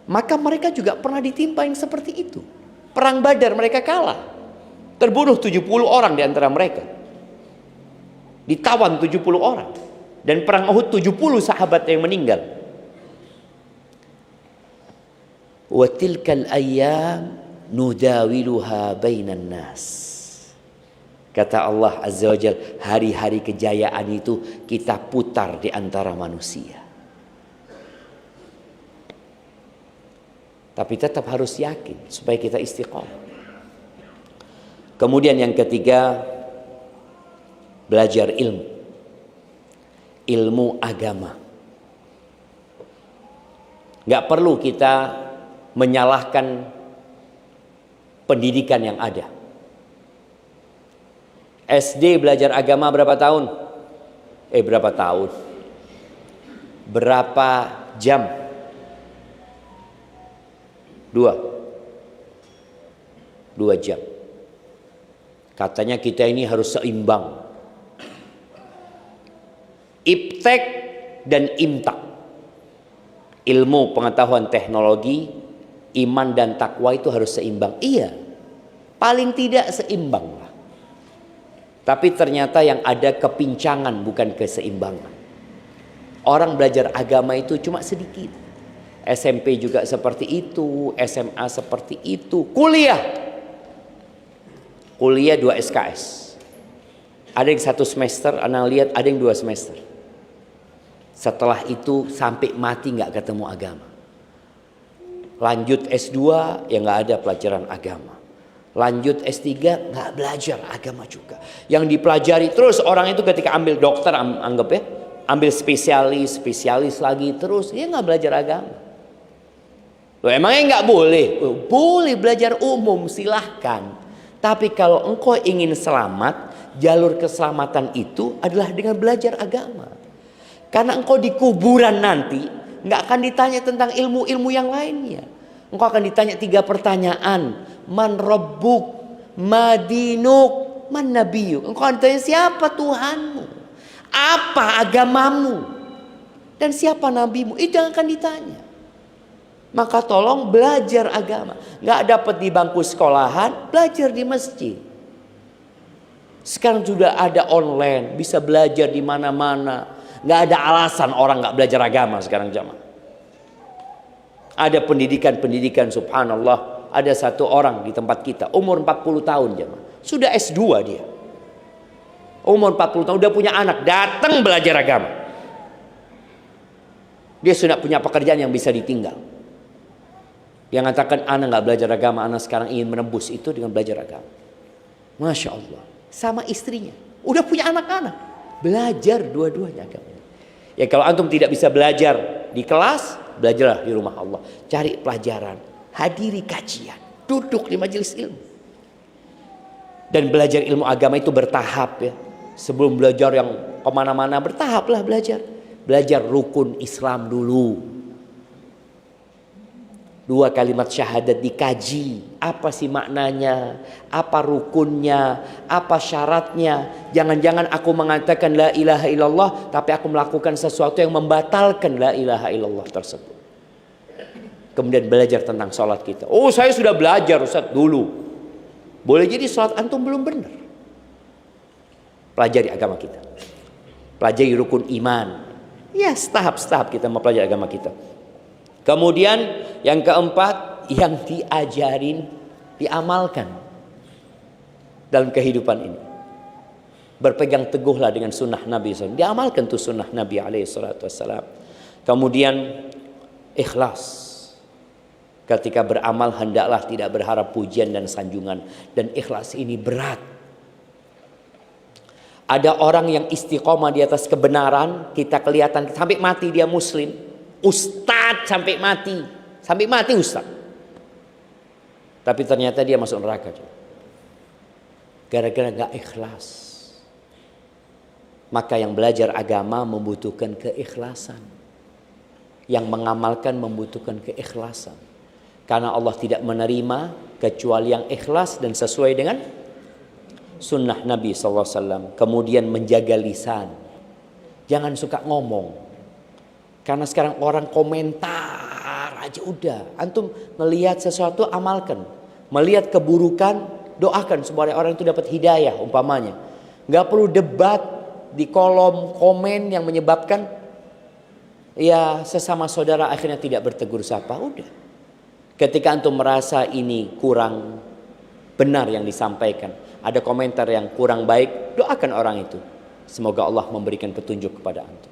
maka mereka juga pernah ditimpa yang seperti itu. Perang Badar mereka kalah, terbunuh 70 orang di antara mereka, ditawan 70 orang, dan perang Uhud 70 sahabat yang meninggal. Wa tilkal ayyam nudawiluha bainan nas. Kata Allah Azza wa Jal, hari-hari kejayaan itu kita putar di antara manusia. Tapi tetap harus yakin supaya kita istiqomah. Kemudian yang ketiga, belajar ilmu. Ilmu agama. Gak perlu kita menyalahkan pendidikan yang ada. SD belajar agama berapa tahun? Berapa tahun? Berapa jam? 2 jam. Katanya kita ini harus seimbang. Iptek dan imtak. Ilmu, pengetahuan, teknologi, iman dan takwa itu harus seimbang. Iya, paling tidak seimbang lah. Tapi ternyata yang ada kepincangan, bukan keseimbangan. Orang belajar agama itu cuma sedikit. SMP juga seperti itu, SMA seperti itu, kuliah 2 SKS. Ada yang 1 semester, anak lihat ada yang 2 semester. Setelah itu sampai mati nggak ketemu agama. Lanjut S2 ya nggak ada pelajaran agama. Lanjut S3 nggak belajar agama juga. Yang dipelajari terus orang itu ketika ambil dokter, anggap ya, ambil spesialis lagi, terus dia nggak belajar agama. Loh, emangnya nggak boleh? Boleh belajar umum, silahkan. Tapi kalau engkau ingin selamat, jalur keselamatan itu adalah dengan belajar agama. Karena engkau di kuburan nanti nggak akan ditanya tentang ilmu-ilmu yang lainnya. Engkau akan ditanya 3 pertanyaan. Man rabbuk, ma dinuk, man nabiyuk. Engkau akan ditanya siapa Tuhanmu, apa agamamu, dan siapa nabimu. Itu yang akan ditanya. Maka tolong belajar agama. Gak dapat di bangku sekolahan, belajar di masjid. Sekarang sudah ada online, bisa belajar di mana-mana. Gak ada alasan orang gak belajar agama sekarang jamaah. Ada pendidikan subhanallah. Ada satu orang di tempat kita, umur 40 tahun jamaah. Sudah S2 dia. Umur 40 tahun, udah punya anak, datang belajar agama. Dia sudah punya pekerjaan yang bisa ditinggal. Yang mengatakan anak nggak belajar agama, anak sekarang ingin menembus itu dengan belajar agama. Masya Allah. Sama istrinya, udah punya anak-anak, belajar dua-duanya agama. Ya kalau antum tidak bisa belajar di kelas, belajarlah di rumah Allah. Cari pelajaran, hadiri kajian, duduk di majelis ilmu. Dan belajar ilmu agama itu bertahap ya. Sebelum belajar yang kemana-mana, bertahaplah belajar. Belajar rukun Islam dulu. 2 kalimat syahadat dikaji. Apa sih maknanya? Apa rukunnya? Apa syaratnya? Jangan-jangan aku mengatakan la ilaha illallah, tapi aku melakukan sesuatu yang membatalkan la ilaha illallah tersebut. Kemudian belajar tentang sholat kita. Oh, saya sudah belajar Ustaz dulu. Boleh jadi sholat antum belum benar. Pelajari agama kita. Pelajari rukun iman. Ya, setahap-setahap kita mempelajari agama kita. Kemudian yang keempat, yang diajarin, diamalkan dalam kehidupan ini. Berpegang teguhlah dengan sunnah Nabi SAW. Diamalkan tuh sunnah Nabi SAW. Kemudian ikhlas. Ketika beramal hendaklah tidak berharap pujian dan sanjungan. Dan ikhlas ini berat. Ada orang yang istiqomah di atas kebenaran, kita kelihatan sampai mati dia muslim. Ustadz sampai mati ustadz. Tapi ternyata dia masuk neraka. Gara-gara gak ikhlas. Maka yang belajar agama membutuhkan keikhlasan. Yang mengamalkan membutuhkan keikhlasan. Karena Allah tidak menerima kecuali yang ikhlas dan sesuai dengan sunnah Nabi SAW. Kemudian menjaga lisan. Jangan suka ngomong. Karena sekarang orang komentar aja udah. Antum melihat sesuatu amalkan. Melihat keburukan doakan supaya orang itu dapat hidayah umpamanya. Gak perlu debat di kolom komen yang menyebabkan ya sesama saudara akhirnya tidak bertegur sapa. Udah. Ketika antum merasa ini kurang benar yang disampaikan, ada komentar yang kurang baik, doakan orang itu. Semoga Allah memberikan petunjuk kepada antum.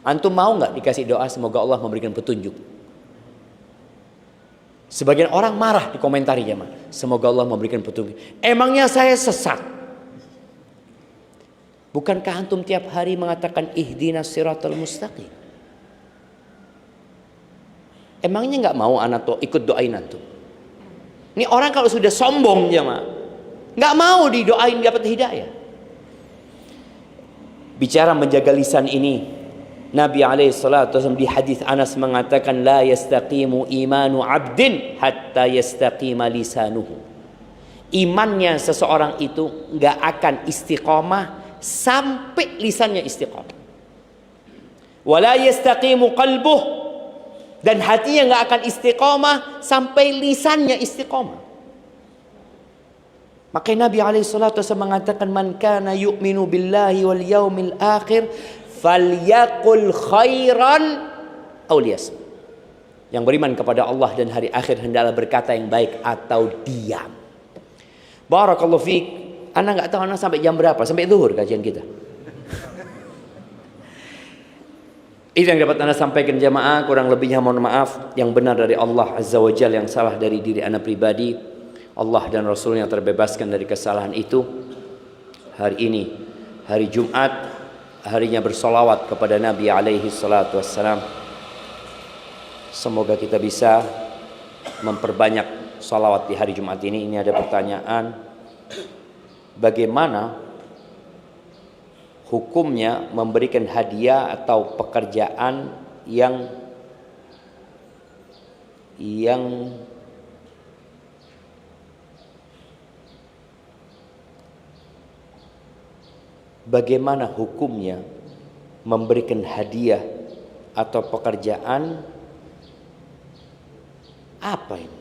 Antum mau nggak dikasih doa semoga Allah memberikan petunjuk? Sebagian orang marah di komentari jemaah. Semoga Allah memberikan petunjuk. Emangnya saya sesat? Bukankah antum tiap hari mengatakan ihdinas siratal mustaqim? Emangnya nggak mau anak tuh ikut doain antum? Ini orang kalau sudah sombong jemaah, nggak mau didoain dapat hidayah. Bicara menjaga lisan ini, Nabi SAW di hadis Anas mengatakan la yastaqimu imanu abdin hatta yastaqima lisanuhu. Imannya seseorang itu nggak akan istiqomah sampai lisannya istiqomah. Wala yastaqimu qalbuh, dan hatinya nggak akan istiqomah sampai lisannya istiqomah. Makanya Nabi SAW mengatakan man kana yu'minu billahi wal yaumil akhir falyaqul khairan aw liyasmut. Yang beriman kepada Allah dan hari akhir hendaklah berkata yang baik atau diam. Barakallahu fiik. Ana enggak tahu ana sampai jam berapa, sampai zuhur kajian kita. Itu yang dapat ana sampaikan jamaah, kurang lebihnya mohon maaf. Yang benar dari Allah Azza wa Jalla, yang salah dari diri ana pribadi. Allah dan Rasulnya terbebaskan dari kesalahan itu. Hari ini hari Jumat, harinya bersolawat kepada Nabi alaihi salatu wassalam. Semoga kita bisa memperbanyak solawat di hari Jumat ini. Ini ada pertanyaan, bagaimana hukumnya memberikan hadiah atau pekerjaan yang bagaimana hukumnya memberikan hadiah atau pekerjaan apa ini?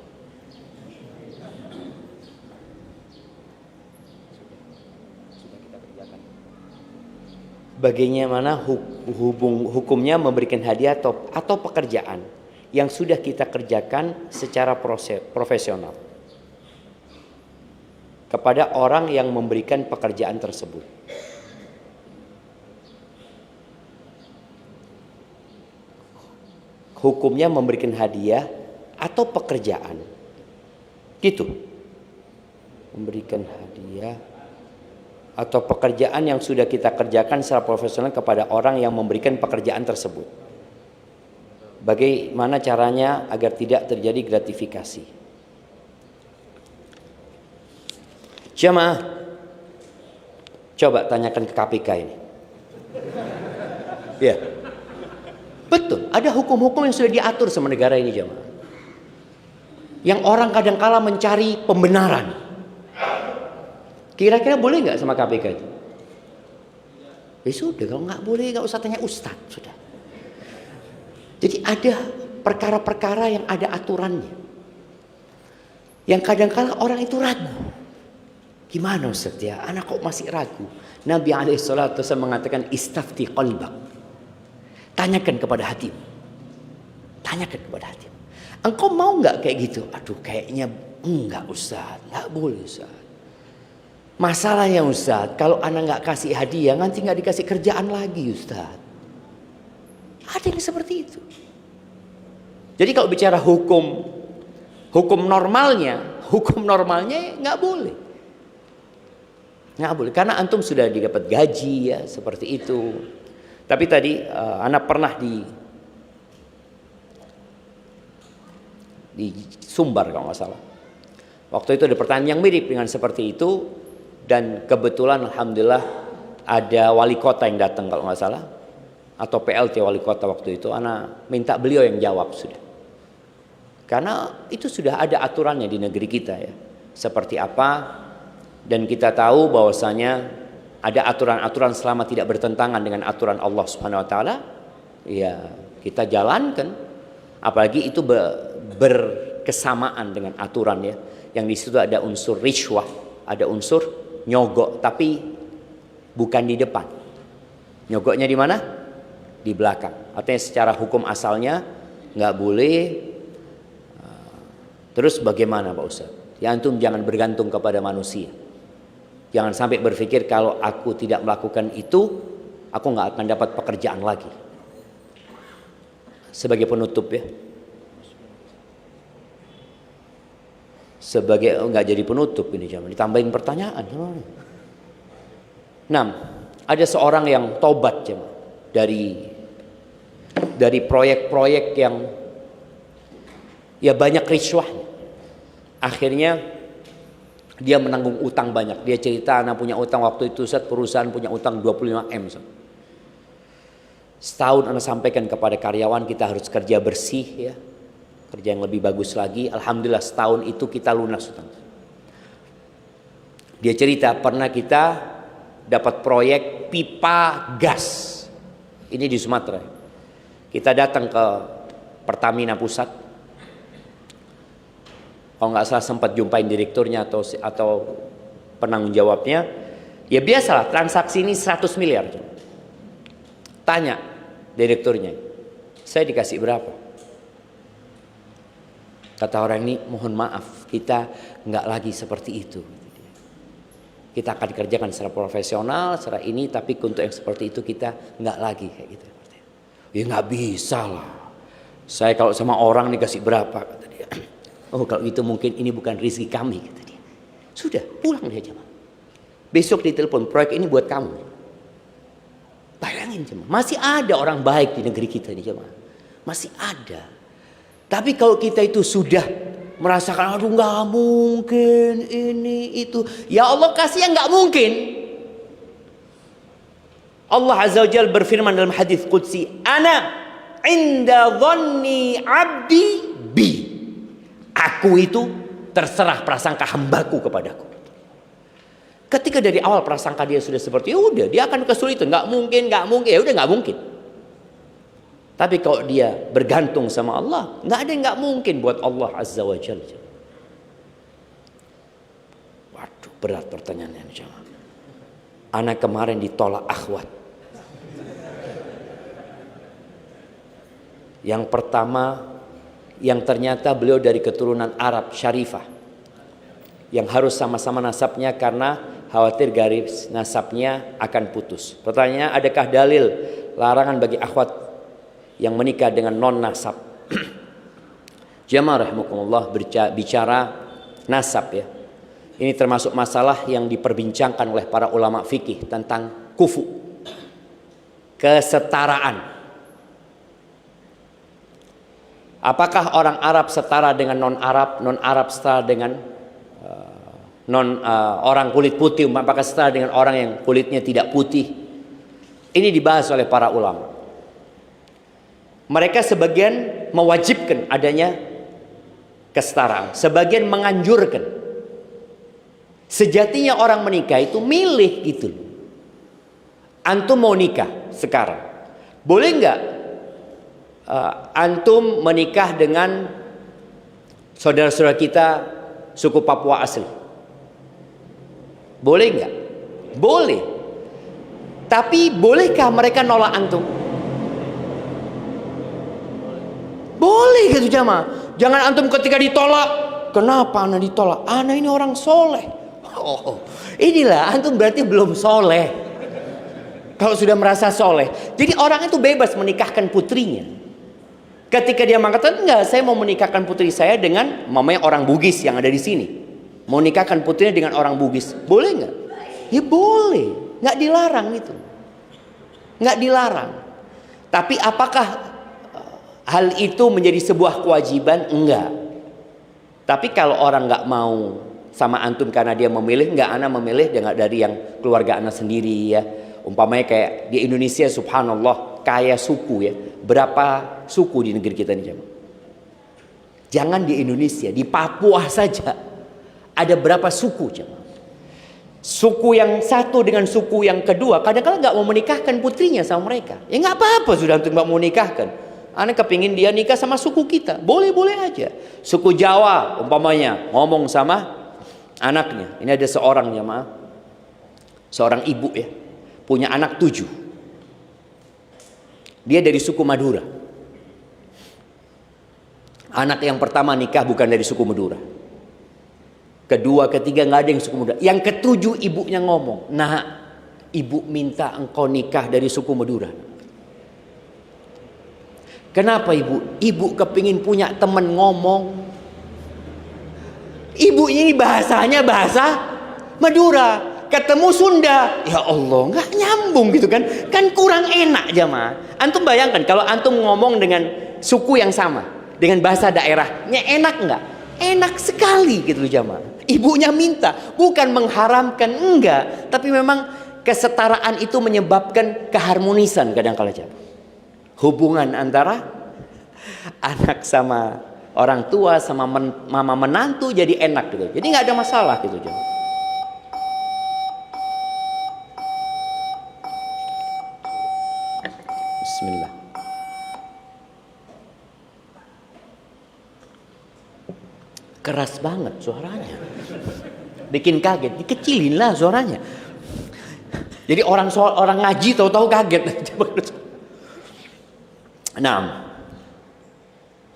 Bagaimana hukumnya memberikan hadiah atau pekerjaan yang sudah kita kerjakan secara profesional kepada orang yang memberikan pekerjaan tersebut. Hukumnya memberikan hadiah atau pekerjaan. Gitu. Memberikan hadiah atau pekerjaan yang sudah kita kerjakan secara profesional kepada orang yang memberikan pekerjaan tersebut. Bagaimana caranya agar tidak terjadi gratifikasi? Jamaah, coba tanyakan ke KPK ini. Ya, betul. Ada hukum-hukum yang sudah diatur sama negara ini jamaah. Yang orang kadang-kala mencari pembenaran. Kira-kira boleh nggak sama KPK itu? Ya sudah, kalau nggak boleh nggak usah tanya ustadz, sudah. Jadi ada perkara-perkara yang ada aturannya, yang kadang-kala orang itu ragu. Gimana Ustaz ya? Anak kok masih ragu? Nabi SAW mengatakan istafti qalbak. Tanyakan kepada hatimu. Tanyakan kepada hatimu. Engkau mau nggak kayak gitu? Aduh, kayaknya enggak Ustaz, nggak boleh Ustaz. Masalahnya Ustaz, kalau anak nggak kasih hadiah, nanti nggak dikasih kerjaan lagi Ustaz. Ada yang seperti itu. Jadi kalau bicara hukum normalnya nggak boleh. Nggak boleh, karena antum sudah didapat gaji ya, seperti itu. Tapi tadi anak pernah di Sumbar kalau nggak salah. Waktu itu ada pertanyaan yang mirip dengan seperti itu. Dan kebetulan alhamdulillah ada wali kota yang datang kalau nggak salah, atau PLT wali kota waktu itu. Ana minta beliau yang jawab sudah. Karena itu sudah ada aturannya di negeri kita ya. Seperti apa, dan kita tahu bahwasanya ada aturan-aturan selama tidak bertentangan dengan aturan Allah Subhanahu wa taala, ya kita jalankan. Apalagi itu berkesamaan dengan aturan ya. Yang di situ ada unsur rishwah, ada unsur nyogok, tapi bukan di depan. Nyogoknya di mana? Di belakang. Artinya secara hukum asalnya nggak boleh. Terus bagaimana Pak Ustaz? Ya antum jangan bergantung kepada manusia. Jangan sampai berpikir kalau aku tidak melakukan itu, aku nggak akan dapat pekerjaan lagi. Sebagai penutup ya. Sebagai nggak jadi penutup ini jangan ditambahin pertanyaan. 6. Ada seorang yang tobat dari proyek-proyek yang ya banyak riswahnya. Akhirnya dia menanggung utang banyak. Dia cerita, anak punya utang waktu itu Ustaz, perusahaan punya utang 25M. Setahun anak sampaikan kepada karyawan kita harus kerja bersih ya. Kerja yang lebih bagus lagi. Alhamdulillah setahun itu kita lunas utang. Dia cerita pernah kita dapat proyek pipa gas. Ini di Sumatera. Kita datang ke Pertamina Pusat. Kalau nggak salah sempat jumpain direkturnya atau penanggung jawabnya. Ya biasalah transaksi ini 100 miliar. Tanya direkturnya, saya dikasih berapa? Kata orang ini, mohon maaf, kita nggak lagi seperti itu. Kita akan kerjakan secara profesional, secara ini, tapi untuk yang seperti itu kita nggak lagi kayak gitu. Ya nggak bisa lah. Saya kalau sama orang dikasih berapa? Kata dia. Oh kalau itu mungkin ini bukan rezeki kami, kata dia. Sudah, pulang dia jemaah. Besok ditelepon, proyek ini buat kamu. Bayangin jemaah, masih ada orang baik di negeri kita ini jemaah. Masih ada. Tapi kalau kita itu sudah merasakan, aduh nggak mungkin ini itu. Ya Allah kasih yang nggak mungkin. Allah Azza wa Jalla berfirman dalam hadis qudsi, Ana inda dhanni abdi bi. Aku itu terserah prasangka hambaku kepadaku. Ketika dari awal prasangka dia sudah seperti, ya udah dia akan kesulitan, nggak mungkin, ya udah nggak mungkin. Tapi kalau dia bergantung sama Allah, nggak ada yang nggak mungkin buat Allah Azza wa Jalla. Waduh, berat pertanyaannya jemaah. Anak kemarin ditolak akhwat. Yang pertama, yang ternyata beliau dari keturunan Arab Syarifah, yang harus sama-sama nasabnya karena khawatir garis nasabnya akan putus. Pertanyaannya, adakah dalil larangan bagi akhwat yang menikah dengan non nasab? Jamaah rahimakumullah, bicara nasab ya. Ini termasuk masalah yang diperbincangkan oleh para ulama fikih tentang kufu, kesetaraan. Apakah orang Arab setara dengan non Arab, non Arab setara dengan orang kulit putih, apakah setara dengan orang yang kulitnya tidak putih? Ini dibahas oleh para ulama. Mereka sebagian mewajibkan adanya kesetaraan, sebagian menganjurkan. Sejatinya orang menikah itu milih gitu. Antum mau nikah sekarang, boleh nggak antum menikah dengan saudara-saudara kita suku Papua asli? Boleh nggak? Boleh. Tapi bolehkah mereka nolak antum? Boleh gitu jamaah. Jangan antum ketika ditolak, kenapa anak ditolak? Anak ini orang soleh. Oh, inilah antum berarti belum soleh. Kalau sudah merasa soleh, jadi orang itu bebas menikahkan putrinya. Ketika dia mengatakan, enggak, saya mau menikahkan putri saya dengan mamanya orang Bugis yang ada di sini. Mau nikahkan putrinya dengan orang Bugis, boleh nggak? Ya boleh, nggak dilarang itu, nggak dilarang. Tapi apakah hal itu menjadi sebuah kewajiban? Enggak. Tapi kalau orang nggak mau sama antum karena dia memilih, nggak, ana memilih dari yang keluarga ana sendiri ya. Umpamanya kayak di Indonesia, subhanallah, kaya suku ya. Berapa suku di negeri kita ini jemaah? Jangan di Indonesia, di Papua saja ada berapa suku jemaah. Suku yang satu dengan suku yang kedua kadang-kadang nggak mau menikahkan putrinya sama mereka. Ya nggak apa-apa sudah untuk nggak mau nikahkan. Anak kepingin dia nikah sama suku kita, boleh-boleh aja. Suku Jawa umpamanya ngomong sama anaknya. Ini ada seorang jemaah, seorang ibu ya, punya anak 7. Dia dari suku Madura. Anak yang pertama nikah bukan dari suku Madura. Kedua, ketiga nggak ada yang suku Madura. Yang ketujuh ibunya ngomong, "Nah, ibu minta engkau nikah dari suku Madura." Kenapa ibu? Ibu kepingin punya teman ngomong. Ibu ini bahasanya bahasa Madura. Ketemu Sunda, ya Allah nggak nyambung gitu kan? Kan kurang enak jemaah. Antum bayangkan kalau antum ngomong dengan suku yang sama, dengan bahasa daerahnya enak nggak? Enak sekali gitu jemaah. Ibunya minta, bukan mengharamkan, enggak, tapi memang kesetaraan itu menyebabkan keharmonisan kadang-kala jemaah. Hubungan antara anak sama orang tua sama mama menantu jadi enak gitu. Jadi nggak ada masalah gitu jemaah. Bismillah. Keras banget suaranya. Bikin kaget, dikecilin lah suaranya. Jadi orang ngaji tahu-tahu kaget. Nah,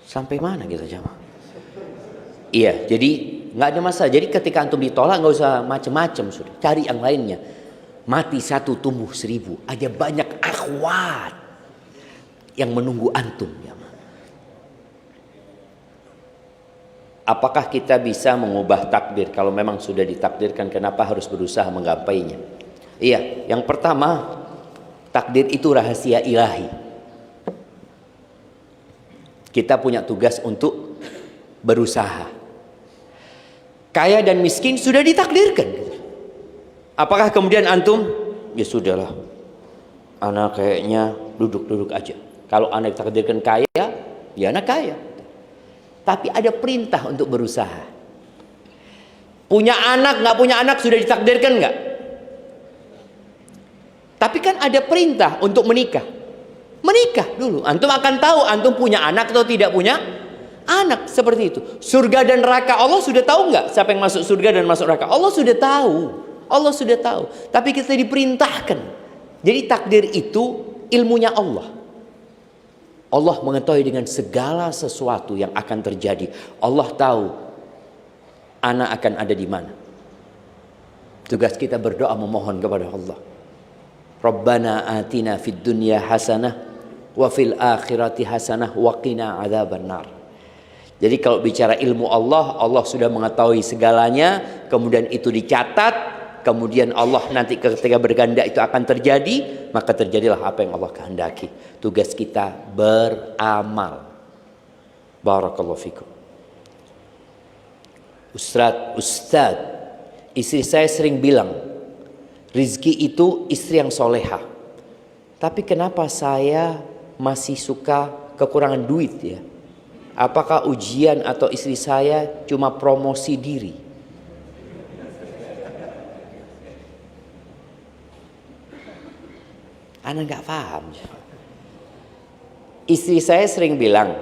sampai mana gitu jemaah? Iya, jadi nggak ada masalah. Jadi ketika antum ditolak nggak usah macem-macem, sudah cari yang lainnya. Mati 1 tumbuh 1000. Ada banyak akhwat yang menunggu antum ya. Apakah kita bisa mengubah takdir? Kalau memang sudah ditakdirkan, kenapa harus berusaha menggapainya? Iya, yang pertama, takdir itu rahasia ilahi. Kita punya tugas untuk berusaha. Kaya dan miskin sudah ditakdirkan. Apakah kemudian antum, ya sudahlah, anak kayaknya duduk-duduk aja. Kalau anak ditakdirkan kaya, ya anak kaya. Tapi ada perintah untuk berusaha. Punya anak, nggak punya anak sudah ditakdirkan nggak? Tapi kan ada perintah untuk menikah. Menikah dulu. Antum akan tahu antum punya anak atau tidak punya anak. Seperti itu. Surga dan neraka Allah sudah tahu nggak? Siapa yang masuk surga dan masuk neraka? Allah sudah tahu. Allah sudah tahu. Tapi kita diperintahkan. Jadi takdir itu ilmunya Allah. Allah mengetahui dengan segala sesuatu yang akan terjadi. Allah tahu anak akan ada di mana. Tugas kita berdoa memohon kepada Allah. Rabbana atina fid dunya hasanah wa fil akhirati hasanah wa qina adzabannar. Jadi kalau bicara ilmu Allah, Allah sudah mengetahui segalanya, kemudian itu dicatat. Kemudian Allah nanti ketika berganda itu akan terjadi, maka terjadilah apa yang Allah kehendaki. Tugas kita beramal. Barakallahu fikum. Ustaz, istri saya sering bilang, rizki itu istri yang soleha. Tapi kenapa saya masih suka kekurangan duit ya? Apakah ujian atau istri saya cuma promosi diri? Anda nggak paham. Istri saya sering bilang,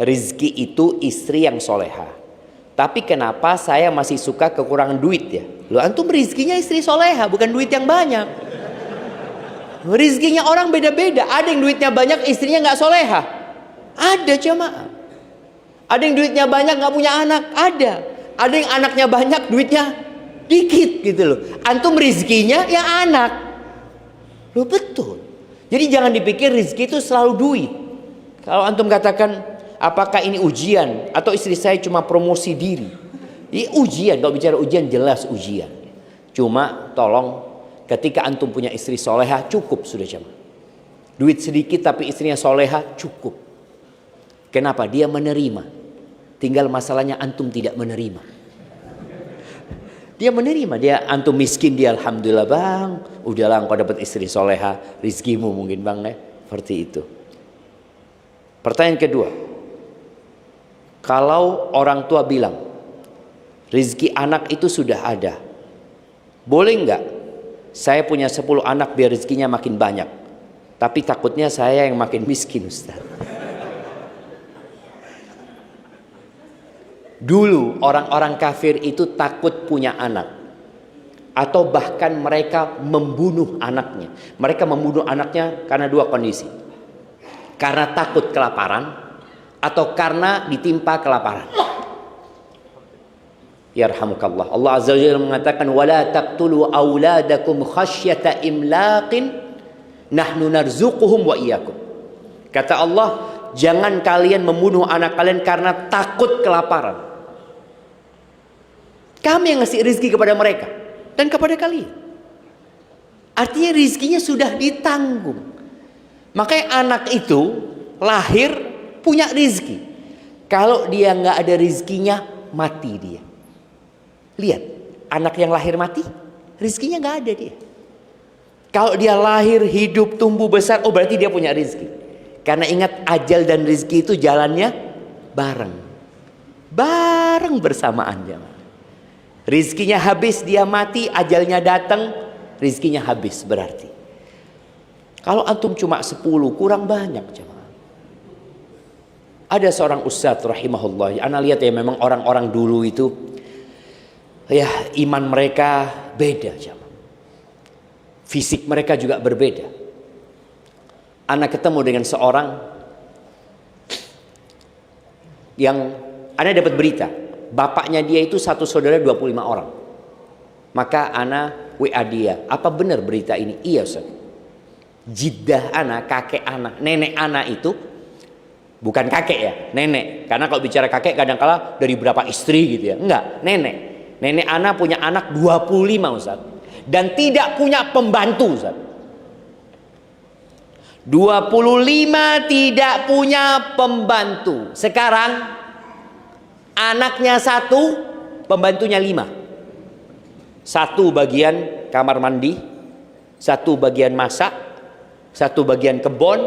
rizki itu istri yang soleha. Tapi kenapa saya masih suka kekurangan duit ya? Loh, antum rizkinya istri soleha, bukan duit yang banyak. Rizkinya orang beda-beda. Ada yang duitnya banyak, istrinya nggak soleha. Ada jemaah. Ada yang duitnya banyak nggak punya anak. Ada yang anaknya banyak, duitnya dikit gitu loh. Antum rizkinya ya anak. Loh betul. Jadi jangan dipikir rizki itu selalu duit. Kalau antum katakan, apakah ini ujian atau istri saya cuma promosi diri? Ini ujian. Kalau bicara ujian jelas ujian. Cuma tolong ketika antum punya istri soleha cukup sudah jemaah. Duit sedikit tapi istrinya soleha cukup. Kenapa? Dia menerima. Tinggal masalahnya antum tidak menerima. Dia menerima, dia antum miskin, dia alhamdulillah bang, udahlah engkau dapat istri soleha, rizkimu mungkin bang ya, seperti itu. Pertanyaan kedua, Kalau orang tua bilang rizki anak itu sudah ada, boleh nggak saya punya 10 anak biar rizkinya makin banyak, tapi takutnya saya yang makin miskin, Ustaz. Dulu orang-orang kafir itu takut punya anak, atau bahkan mereka membunuh anaknya. Mereka membunuh anaknya karena 2 kondisi: karena takut kelaparan atau karena ditimpa kelaparan. Yarhamukallah. Allah Azza wa Jalla mengatakan, "Wala taqtulu auladakum khasyata imlaqin nahnu narzuquhum wa iyyakum." Kata Allah, jangan kalian membunuh anak kalian karena takut kelaparan. Kami yang ngasih rezeki kepada mereka dan kepada kalian. Artinya rezekinya sudah ditanggung. Makanya anak itu lahir punya rezeki. Kalau dia nggak ada rezekinya, mati dia. Lihat, anak yang lahir mati, rezekinya nggak ada dia. Kalau dia lahir, hidup, tumbuh besar, oh berarti dia punya rezeki. Karena ingat, ajal dan rezeki itu jalannya bareng. Bareng bersamaan, jemaah. Rizkinya habis, dia mati, ajalnya datang, rizkinya habis berarti. Kalau antum cuma 10, kurang banyak, jemaah. Ada seorang ustadz rahimahullah, ana lihat ya, memang orang-orang dulu itu ya iman mereka beda, jemaah. Fisik mereka juga berbeda. Ana ketemu dengan seorang yang ana dapat berita, bapaknya dia itu satu saudara 25 orang. Maka ana WA dia, apa benar berita ini? Iya, Ustaz. Jiddah ana, kakek ana, nenek ana itu, bukan kakek ya, nenek. Karena kalau bicara kakek kadang-kala dari berapa istri gitu ya. Enggak, nenek. Nenek ana punya anak 25, Ustaz. Dan tidak punya pembantu, Ustaz. 25 tidak punya pembantu. Sekarang anaknya 1, pembantunya 5. 1 bagian kamar mandi, 1 bagian masak, 1 bagian kebun,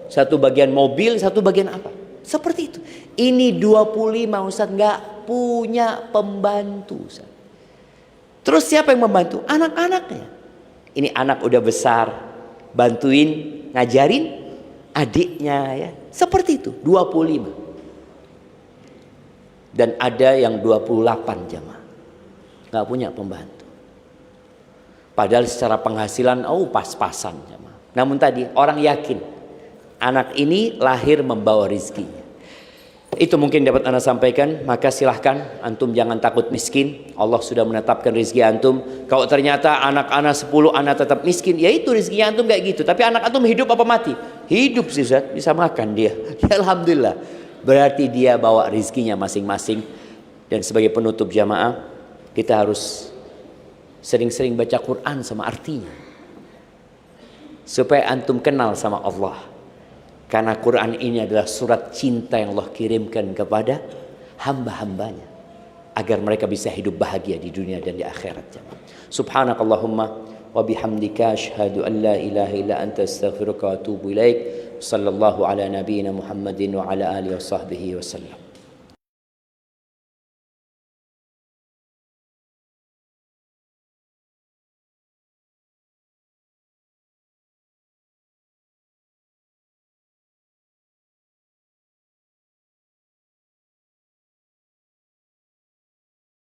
1 bagian mobil, 1 bagian apa. Seperti itu. Ini 25, Ustaz, nggak punya pembantu, Ustaz. Terus siapa yang membantu? Anak-anaknya. Ini anak udah besar, bantuin ngajarin adiknya ya. Seperti itu, 25. Dan ada yang 28 jamaah. Nggak punya pembantu. Padahal secara penghasilan pas-pasan jamaah. Namun tadi orang yakin anak ini lahir membawa rezekinya. Itu mungkin dapat Anda sampaikan. Maka silahkan antum jangan takut miskin. Allah sudah menetapkan rezeki antum. Kalau ternyata anak-anak 10 anak tetap miskin, ya itu rezekinya antum kayak gitu. Tapi anak antum hidup apa mati? Hidup sih, Ustaz, bisa makan dia. Ya, alhamdulillah. Berarti dia bawa rezekinya masing-masing. Dan sebagai penutup jamaah, kita harus sering-sering baca Quran sama artinya. Supaya antum kenal sama Allah. Karena Quran ini adalah surat cinta yang Allah kirimkan kepada hamba-hambanya. Agar mereka bisa hidup bahagia di dunia dan di akhirat. Subhanakallahumma wa bihamdika asyhadu an la ilaha illa anta astaghfiruka wa atubu ilaik. Sallallahu ala nabiyyina Muhammadin wa ala alihi wa sahbihi wa sallam.